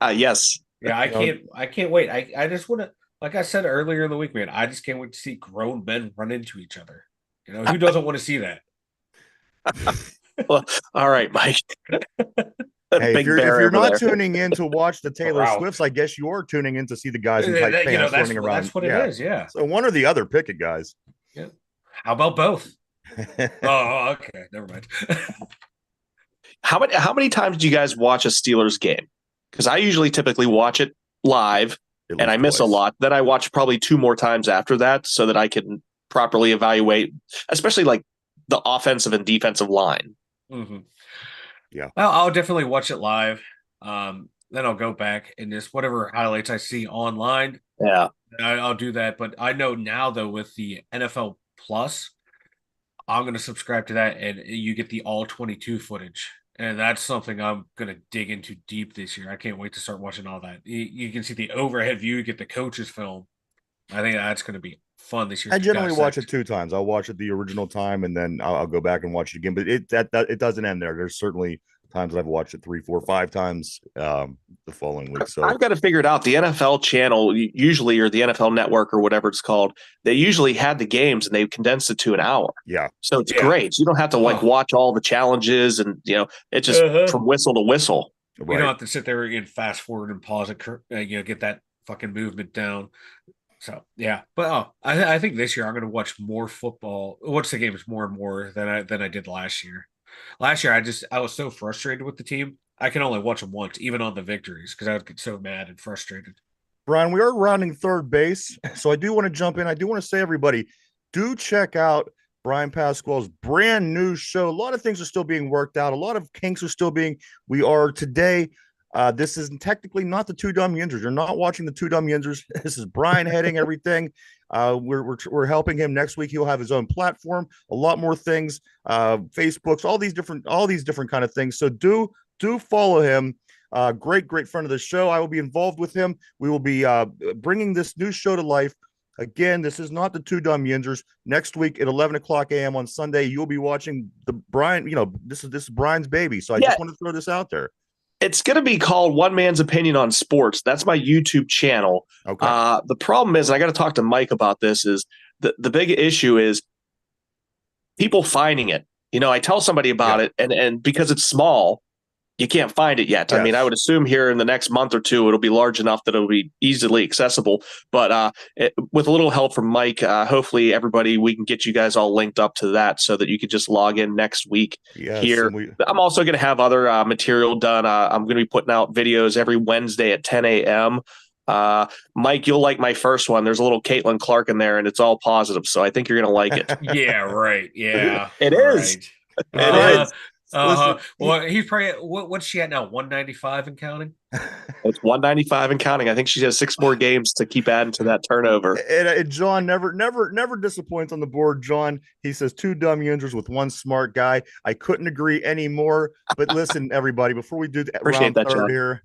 Yes. Yeah, I can't wait. I just want to, like I said earlier in the week, man, I just can't wait to see grown men run into each other. Who doesn't want to see that? Well, all right, Mike. Hey, if Big you're bear over not there. tuning in to watch the Taylor Wow. Swifts, I guess you are tuning in to see the guys in tight pants running around. That's what it is. Yeah. So one or the other, pick it, guys. Yeah. How about both? Oh, okay. Never mind. How many times do you guys watch a Steelers game? Because I usually typically watch it live, At and I least miss a twice. lot. Then I watch probably 2 more times after that, so that I can properly evaluate, especially like the offensive and defensive line. hmm Yeah. I'll definitely watch it live. Then I'll go back and just whatever highlights I see online, Yeah, I'll do that. But I know now though with the NFL Plus, I'm going to subscribe to that, and you get the all 22 footage. And that's something I'm going to dig into deep this year. I can't wait to start watching all that. You can see the overhead view, you get the coaches film. I think that's going to be fun this year I to generally watch it dissect. 2 times. I'll watch it the original time, and then I'll go back and watch it again. But it doesn't end there. There's certainly times that I've watched it 3, 4, 5 times the following week. So I've got to figure it out. The NFL channel usually, or the NFL Network, or whatever it's called, they usually had the games and they condensed it to an hour. yeah, So it's Yeah. great. You don't have to watch all the challenges, and it's just from whistle to whistle. You right. don't have to sit there and fast forward and pause it, get that fucking movement down. So yeah, but I think this year I'm going to watch more football, watch the games more and more than I did last year. Last year I was so frustrated with the team. I can only watch them once, even on the victories, because I would get so mad and frustrated. Brian, we are rounding third base, so I do want to jump in. I do want to say, everybody, do check out Bryan Pasquale's brand new show. A lot of things are still being worked out. A lot of kinks are still being. We are today. This is technically not the Two Dum Yinzers. You're not watching the Two Dum Yinzers. This is Bryan heading everything. We're helping him next week. He'll have his own platform, a lot more things, Facebooks, all these different kind of things. So do follow him. Great friend of the show. I will be involved with him. We will be bringing this new show to life. Again, this is not the Two Dum Yinzers. Next week at 11 o'clock a.m. on Sunday, you'll be watching the Bryan. This is Bryan's baby. So I just want to throw this out there. It's going to be called One Man's Opinion on Sports. That's my YouTube channel. Okay. The problem is, and I got to talk to Mike about this, is the big issue is people finding it. I tell somebody about it, and because it's small, you can't find it yet. Yes. I mean, I would assume here in the next month or two, it'll be large enough that it'll be easily accessible. But with a little help from Mike, hopefully we can get you guys all linked up to that so that you could just log in next week here. I'm also going to have other material done. I'm going to be putting out videos every Wednesday at 10 a.m. Mike, you'll like my first one. There's a little Caitlin Clark in there, and it's all positive. So I think you're going to like it. Yeah, right. Yeah, It is. Right. It is. Well, he's probably what's she at now? 195 and counting. It's 195 and counting. I think she has 6 more games to keep adding to that turnover. And John never disappoints on the board. John, he says 2 Dum Yinzers with 1 smart guy. I couldn't agree anymore. But listen, everybody, before we do round third John. here,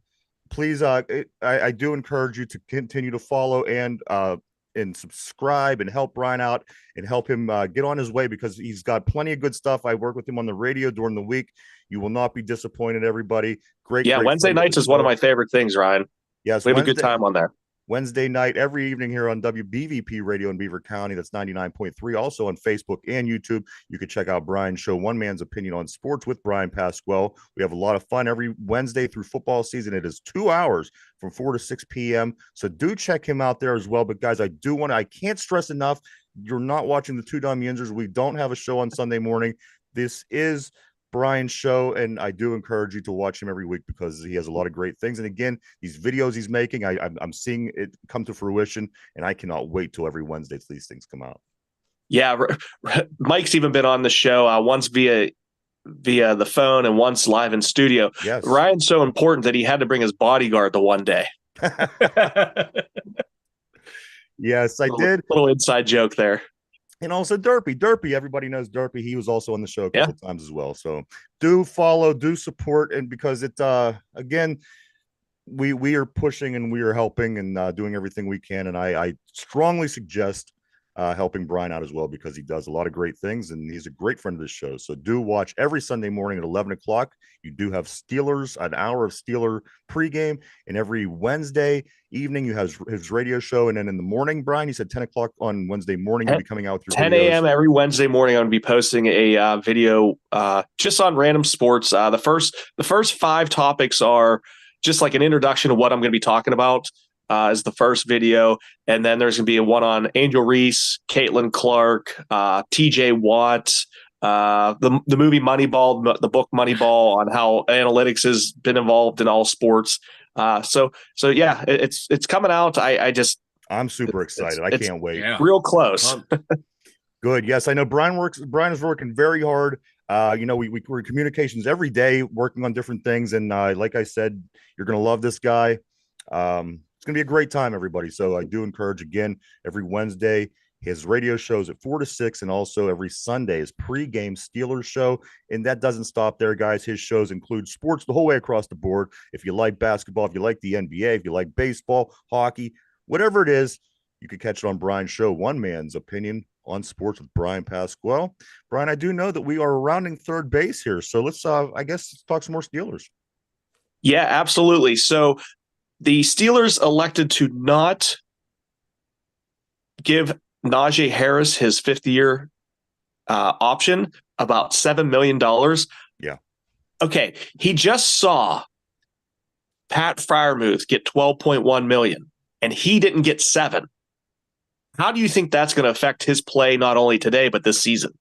please, I do encourage you to continue to follow and subscribe and help Bryan out and help him get on his way, because he's got plenty of good stuff. I work with him on the radio during the week. You will not be disappointed, everybody. Great. Wednesday nights is one of my favorite things, Ryan. Yes, we have a good time on there. Wednesday night, every evening here on WBVP Radio in Beaver County. That's 99.3. Also on Facebook and YouTube. You can check out Bryan's show, One Man's Opinion on Sports with Bryan Pasquale. We have a lot of fun every Wednesday through football season. It is 2 hours from 4 to 6 p.m. So do check him out there as well. But guys, I can't stress enough, you're not watching the Two Dum Yinzers. We don't have a show on Sunday morning. This is Bryan's show, and I do encourage you to watch him every week because he has a lot of great things. And again, these videos he's making, I'm seeing it come to fruition, and I cannot wait till every Wednesday till these things come out. Yeah, Mike's even been on the show once via the phone and once live in studio. Yes. Ryan's so important that he had to bring his bodyguard the one day. Yes, I did. Little inside joke there. And also Derpy, everybody knows Derpy. He was also on the show a couple times as well. So do follow, do support, and because it again, we are pushing and we are helping and doing everything we can. And I strongly suggest helping Bryan out as well, because he does a lot of great things and he's a great friend of this show. So do watch every Sunday morning at 11 o'clock. You do have Steelers, an hour of Steeler pregame, and every Wednesday evening you have his radio show. And then in the morning, Bryan, you said 10 o'clock on Wednesday morning, you'll be coming out with your 10 videos. a.m. every Wednesday morning. I'm going to be posting a video just on random sports. The first 5 topics are just like an introduction to what I'm going to be talking about. Is the first video, and then there's going to be a one on Angel Reese, Caitlin Clark, T.J. Watt, the movie Moneyball, the book Moneyball, on how analytics has been involved in all sports. So yeah, it's coming out. I'm super excited. I can't wait. Yeah. Real close. Good. Yes, I know Bryan is working very hard. We're in communications every day, working on different things, and like I said, you're going to love this guy. It's going to be a great time, everybody. So I do encourage, again, every Wednesday, his radio shows at 4 to 6, and also every Sunday is pregame Steelers show. And that doesn't stop there, guys. His shows include sports the whole way across the board. If you like basketball, if you like the NBA, if you like baseball, hockey, whatever it is, you can catch it on Bryan's show, One Man's Opinion on Sports with Bryan Pasquale. Bryan, I do know that we are rounding third base here. So let's talk some more Steelers. Yeah, absolutely. So the Steelers elected to not give Najee Harris his 5th-year option, about $7 million. Yeah. Okay. He just saw Pat Freiermuth get $12.1 million, and he didn't get 7. How do you think that's going to affect his play not only today, but this season?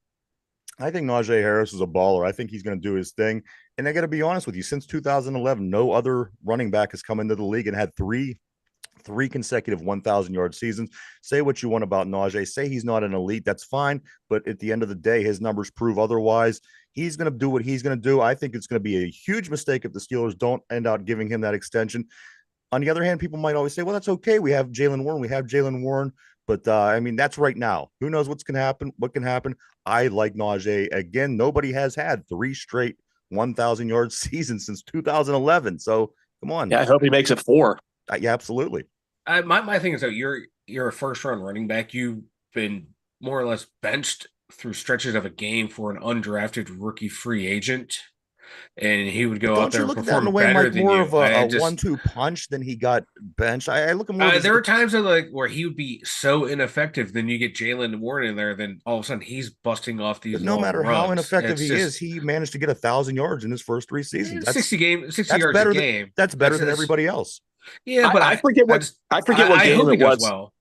I think Najee Harris is a baller. I think he's going to do his thing. And I got to be honest with you, since 2011, no other running back has come into the league and had three consecutive 1,000-yard seasons. Say what you want about Najee. Say he's not an elite. That's fine. But at the end of the day, his numbers prove otherwise. He's going to do what he's going to do. I think it's going to be a huge mistake if the Steelers don't end up giving him that extension. On the other hand, people might always say, well, that's okay. We have Jaylen Warren. But that's right now. Who knows what can happen? I like Najee. Again, nobody has had 3 straight 1,000-yard seasons since 2011. So come on. Yeah, I hope he makes it 4. Yeah, absolutely. My thing is that you're a first-round running back. You've been more or less benched through stretches of a game for an undrafted rookie free agent, and he would go out there and perform better than you. More of a 1-2 punch than he got benched. I look at more. There are times where he would be so ineffective. Then you get Jaylen Warren in there. Then all of a sudden he's busting off these. But no matter how ineffective he is, he managed to get 1,000 yards in his first 3 seasons. That's 60 yards a game. That's better than everybody else. Yeah, but I forget what game it was. Well.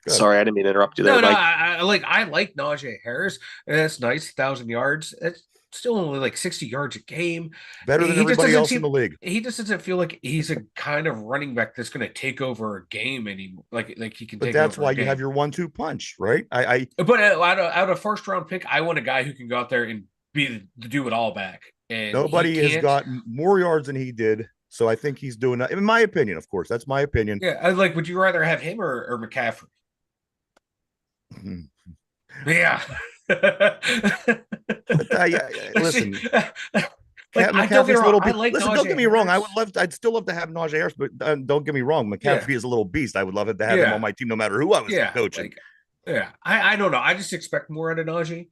Good. Sorry, I didn't mean to interrupt you there. I like Najee Harris, and that's nice, 1,000 yards. It's still only like 60 yards a game. Better than everybody else in the league. He just doesn't feel like he's a kind of running back that's going to take over a game anymore. Like he can. But that's why you have your 1-2 punch, right? But out of first round pick, I want a guy who can go out there and be the do it all back. And nobody has gotten more yards than he did. So I think he's doing that. In my opinion, of course, that's my opinion. Yeah, would you rather have him or McCaffrey? Yeah. Listen. McCaffrey's a little beast. Listen, don't get me wrong. I'd still love to have Najee Harris, but don't get me wrong. McCaffrey is a little beast. I would love to have him on my team, no matter who I was coaching. I don't know. I just expect more out of Najee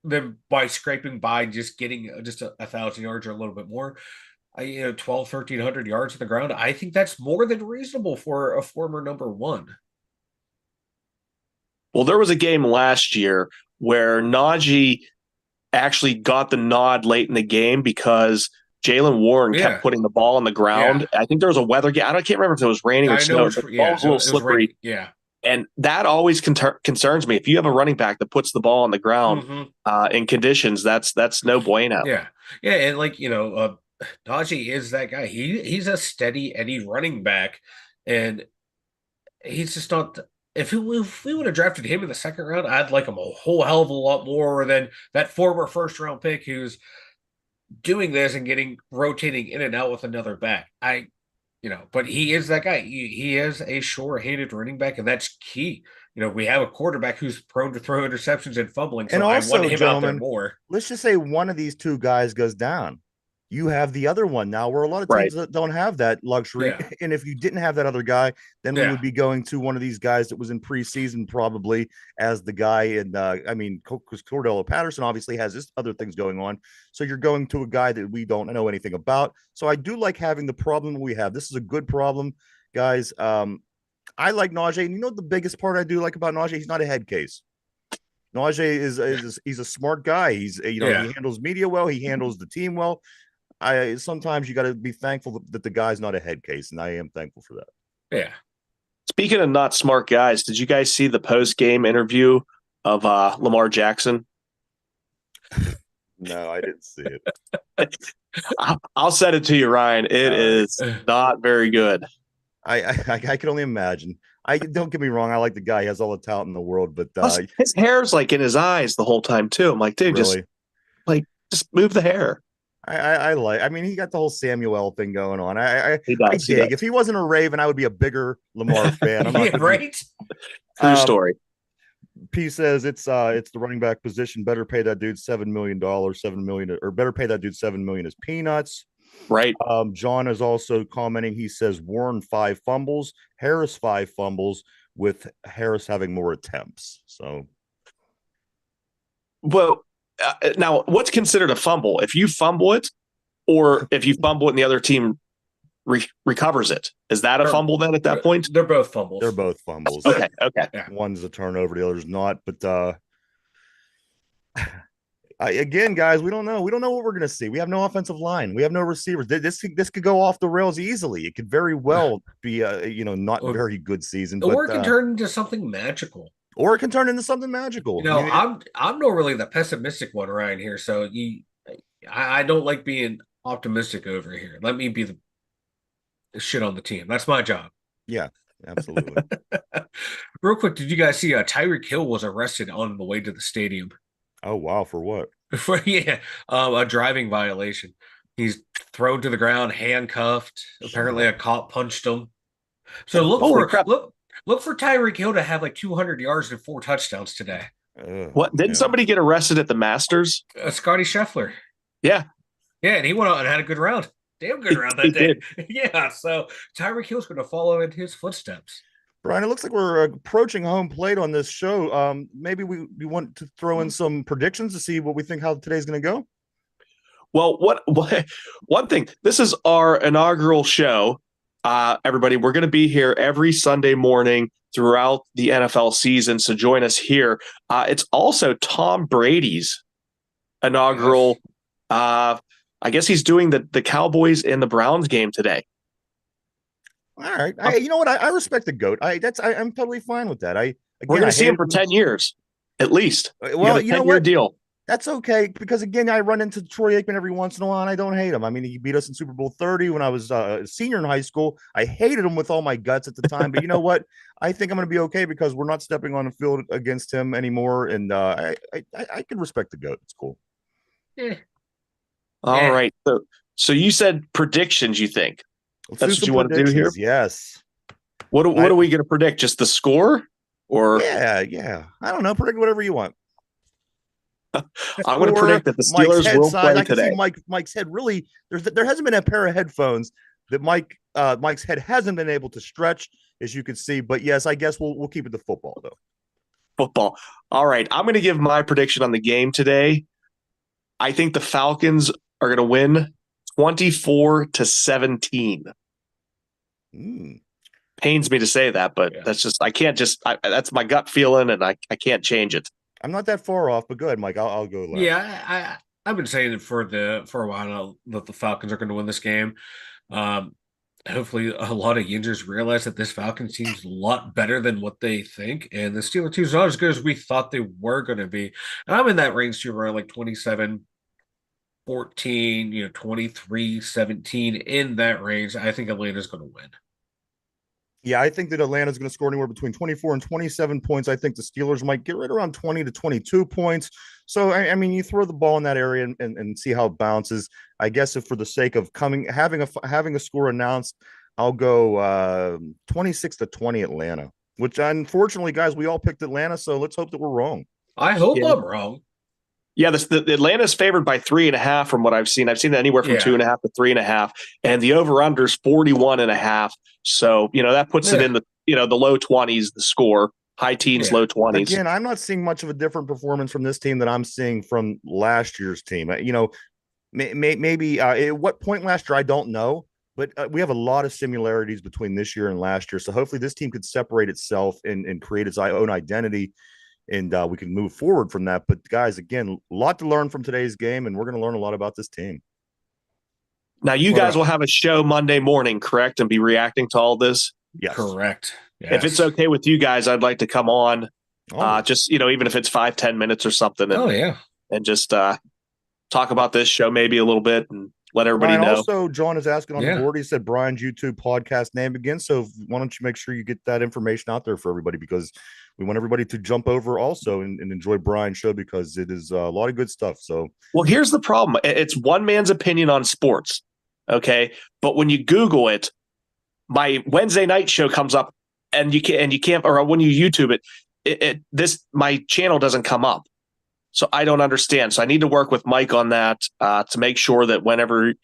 than by scraping by just getting just 1,000 yards or a little bit more. 1,200-1,300 yards on the ground. I think that's more than reasonable for a former number 1. Well, there was a game last year where Najee actually got the nod late in the game because Jaylen Warren kept putting the ball on the ground. Yeah. I think there was a weather game. I can't remember if it was raining or snow. The ball was a little slippery. Yeah. And that always concerns me. If you have a running back that puts the ball on the ground in conditions, that's no bueno. Yeah. Yeah. And Najee is that guy. He's a steady Eddie running back, and he's just not. If we would have drafted him in the 2nd round, I'd like him a whole hell of a lot more than that former first round pick who's doing this and rotating in and out with another back. But he is that guy. He is a sure-handed running back, and that's key. We have a quarterback who's prone to throw interceptions and fumbling, so and also, I want him out there more. Let's just say one of these 2 guys goes down. you have the other one now, where a lot of Right. teams don't have that luxury. Yeah. And if you didn't have that other guy, then we Yeah. would be going to one of these guys that was in preseason probably as the guy. And because Cordell Patterson obviously has this other things going on, so you're going to a guy that we don't know anything about. So I do like having the problem we have. This is a good problem, guys. I like Najee, and you know the biggest part I do like about Najee, he's not a head case. Najee is he's a smart guy. He's he handles media well. He handles the team well. I sometimes you got to be thankful that the guy's not a head case, and I am thankful for that. Yeah. Speaking of not smart guys, did you guys see the post-game interview of Lamar Jackson? No, I didn't see it. I'll send it to you, Ryan. It is not very good. I can only imagine. I don't get me wrong. I like the guy. He has all the talent in the world, but his hair's like in his eyes the whole time too. I'm like, dude, really? just move the hair. I mean, he got the whole Samuel thing going on. I does. dig. If he wasn't a Raven, I would be a bigger Lamar fan. I'm not right. True story. P says it's the running back position. Better pay that dude $7 million, $7 million, or better pay that dude $7 million as peanuts. Right. John is also commenting. He says Warren 5 fumbles, Harris 5 fumbles, with Harris having more attempts. So, well, now what's considered a fumble? If you fumble it, or if you fumble it and the other team recovers it, is that a fumble then at that point? They're both fumbles. They're both fumbles. Okay. Yeah. One's a turnover, the other's not. But again, guys, we don't know. We don't know what we're going to see. We have no offensive line. We have no receivers. This could go off the rails easily. It could very well be a not very good season. Or it can turn into something magical. Or it can turn into something magical. I'm not really the pessimistic one around here. So I don't like being optimistic over here. Let me be the shit on the team. That's my job. Yeah, absolutely. Real quick, did you guys see Tyreek Hill was arrested on the way to the stadium? Oh, wow. For what? For a driving violation. He's thrown to the ground, handcuffed. Apparently a cop punched him. So look for Tyreek Hill to have like 200 yards and 4 touchdowns today. What? Didn't somebody get arrested at the Masters? Scotty Scheffler. Yeah. Yeah, and he went out and had a good round. Damn good round that day. Yeah, so Tyreek Hill's going to follow in his footsteps. Bryan, it looks like we're approaching home plate on this show. Maybe we want to throw in some predictions to see what we think how today's going to go. Well, one thing, this is our inaugural show. Everybody, we're going to be here every Sunday morning throughout the NFL season, so join us here. It's also Tom Brady's inaugural. I guess he's doing the Cowboys and the Browns game today. All right. You know what? I respect the GOAT. I'm totally fine with that. We're going to see him for 10 years, at least. Well, you know what? Deal. That's okay, because again, I run into Troy Aikman every once in a while, and I don't hate him. I mean, he beat us in Super Bowl 30 when I was a senior in high school. I hated him with all my guts at the time, but you know what? I think I'm going to be okay because we're not stepping on the field against him anymore, and I can respect the GOAT. It's cool. Yeah. All right. So you said predictions, you think? That's what you want to do here? Yes. What are we going to predict? Just the score? Or yeah. I don't know. Predict whatever you want. I'm going to predict that the Steelers will play I can today. see Mike's head really. There hasn't been a pair of headphones that Mike's head hasn't been able to stretch, as you can see. But yes, I guess we'll keep it to football though. Football. All right. I'm going to give my prediction on the game today. I think the Falcons are going to win 24-17. Pains me to say that, but that's that's my gut feeling, and I can't change it. I'm not that far off, but go ahead, Mike. I'll go last. Yeah, I've been saying it for a while now that the Falcons are going to win this game. Hopefully, a lot of Yinzers realize that this Falcons team's a lot better than what they think, and the Steelers team's not as good as we thought they were going to be. And I'm in that range too, around like 27-14, 23-17, in that range. I think Atlanta's going to win. Yeah, I think that Atlanta's going to score anywhere between 24 and 27 points. I think the Steelers might get right around 20 to 22 points. So, I mean, you throw the ball in that area and see how it bounces. I guess if for the sake of having a score announced, I'll go 26-20 Atlanta, which unfortunately, guys, we all picked Atlanta. So let's hope that we're wrong. I hope I'm wrong. Yeah, the Atlanta's favored by 3.5 from what I've seen. I've seen anywhere from 2.5 to 3.5, and the over/under is 41.5. So that puts it in the the low 20s. The score, high teens, low 20s. Again, I'm not seeing much of a different performance from this team that I'm seeing from last year's team. Maybe at what point last year I don't know, but we have a lot of similarities between this year and last year. So hopefully this team could separate itself and create its own identity. And we can move forward from that. But guys, again, a lot to learn from today's game, and we're going to learn a lot about this team. Now, you guys will have a show Monday morning, correct? And be reacting to all this? Yes. Correct. Yes. If it's okay with you guys, I'd like to come on, just, even if it's 5-10 minutes or something. And, and just talk about this show maybe a little bit and let everybody know. Also, John is asking on the board. He said Bryan's YouTube podcast name again. So why don't you make sure you get that information out there for everybody, because we want everybody to jump over also and enjoy Bryan's show, because it is a lot of good stuff. So, well, here's the problem. It's one man's opinion on sports. Okay. But when you Google it, my Wednesday night show comes up and you can't, or when you YouTube it, my channel doesn't come up. So I don't understand. So I need to work with Mike on that to make sure that whenever,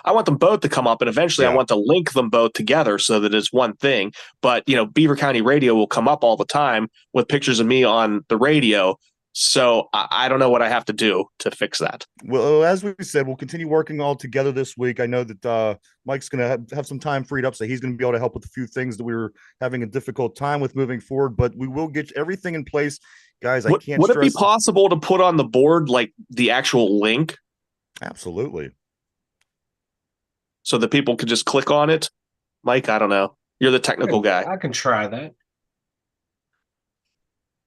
I want them both to come up, and eventually I want to link them both together so that it's one thing. But, Beaver County Radio will come up all the time with pictures of me on the radio. So I don't know what I have to do to fix that. Well, as we said, we'll continue working all together this week. I know that Mike's going to have some time freed up, so he's going to be able to help with a few things that we were having a difficult time with moving forward, but we will get everything in place. Guys, would it be possible to put on the board like the actual link? Absolutely. So that people could just click on it? Mike, I don't know. You're the technical guy. I can try that.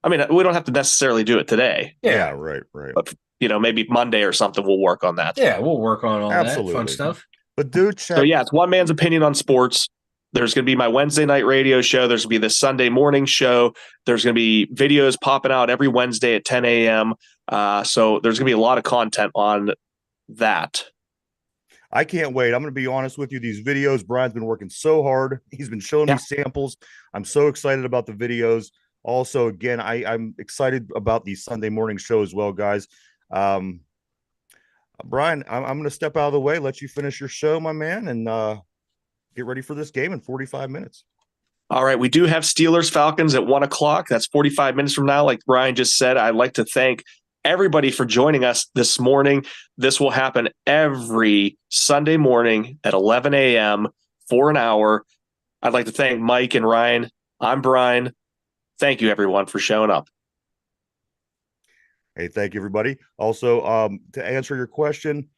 I mean, we don't have to necessarily do it today. Yeah, right. But, maybe Monday or something, we'll work on that. Yeah, we'll work on all that fun stuff. But dude, so it's one man's opinion on sports. There's going to be my Wednesday night radio show. There's going to be the Sunday morning show. There's going to be videos popping out every Wednesday at 10 a.m. So there's going to be a lot of content on that. I can't wait. I'm going to be honest with you. These videos, Bryan's been working so hard. He's been showing me samples. I'm so excited about the videos. Also, again, I'm excited about the Sunday morning show as well, guys. Bryan, I'm going to step out of the way, let you finish your show, my man, and get ready for this game in 45 minutes. All right. We do have Steelers Falcons at 1:00. That's 45 minutes from now. Like Bryan just said, I'd like to thank everybody for joining us this morning. This will happen every Sunday morning at 11 a.m. for an hour. I'd like to thank Mike and Ryan. I'm Bryan. Thank you, everyone, for showing up. Hey, thank you, everybody. Also, to answer your question,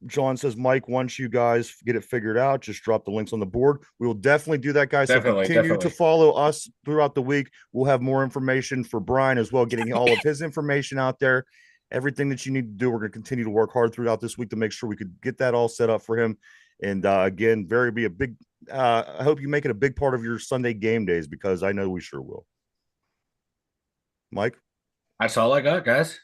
John says, Mike, once you guys get it figured out, just drop the links on the board. We will definitely do that, guys. Definitely, so continue to follow us throughout the week. We'll have more information for Bryan as well, getting all of his information out there. Everything that you need to do, we're going to continue to work hard throughout this week to make sure we could get that all set up for him. And again, I hope you make it a big part of your Sunday game days, because I know we sure will. Mike? That's all I got, guys.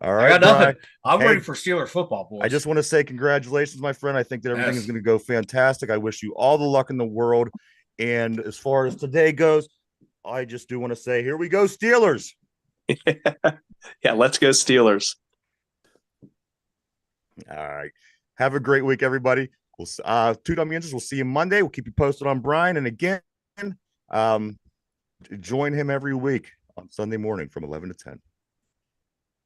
All right. I got nothing. I'm ready for Steeler football, boys. I just want to say congratulations, my friend. I think that everything is going to go fantastic. I wish you all the luck in the world. And as far as today goes, I just do want to say, here we go, Steelers. Yeah, let's go Steelers. All right. Have a great week, everybody. We'll two Dum Yinzers. We'll see you Monday. We'll keep you posted on Bryan. And again, join him every week on Sunday morning from 11 to 10.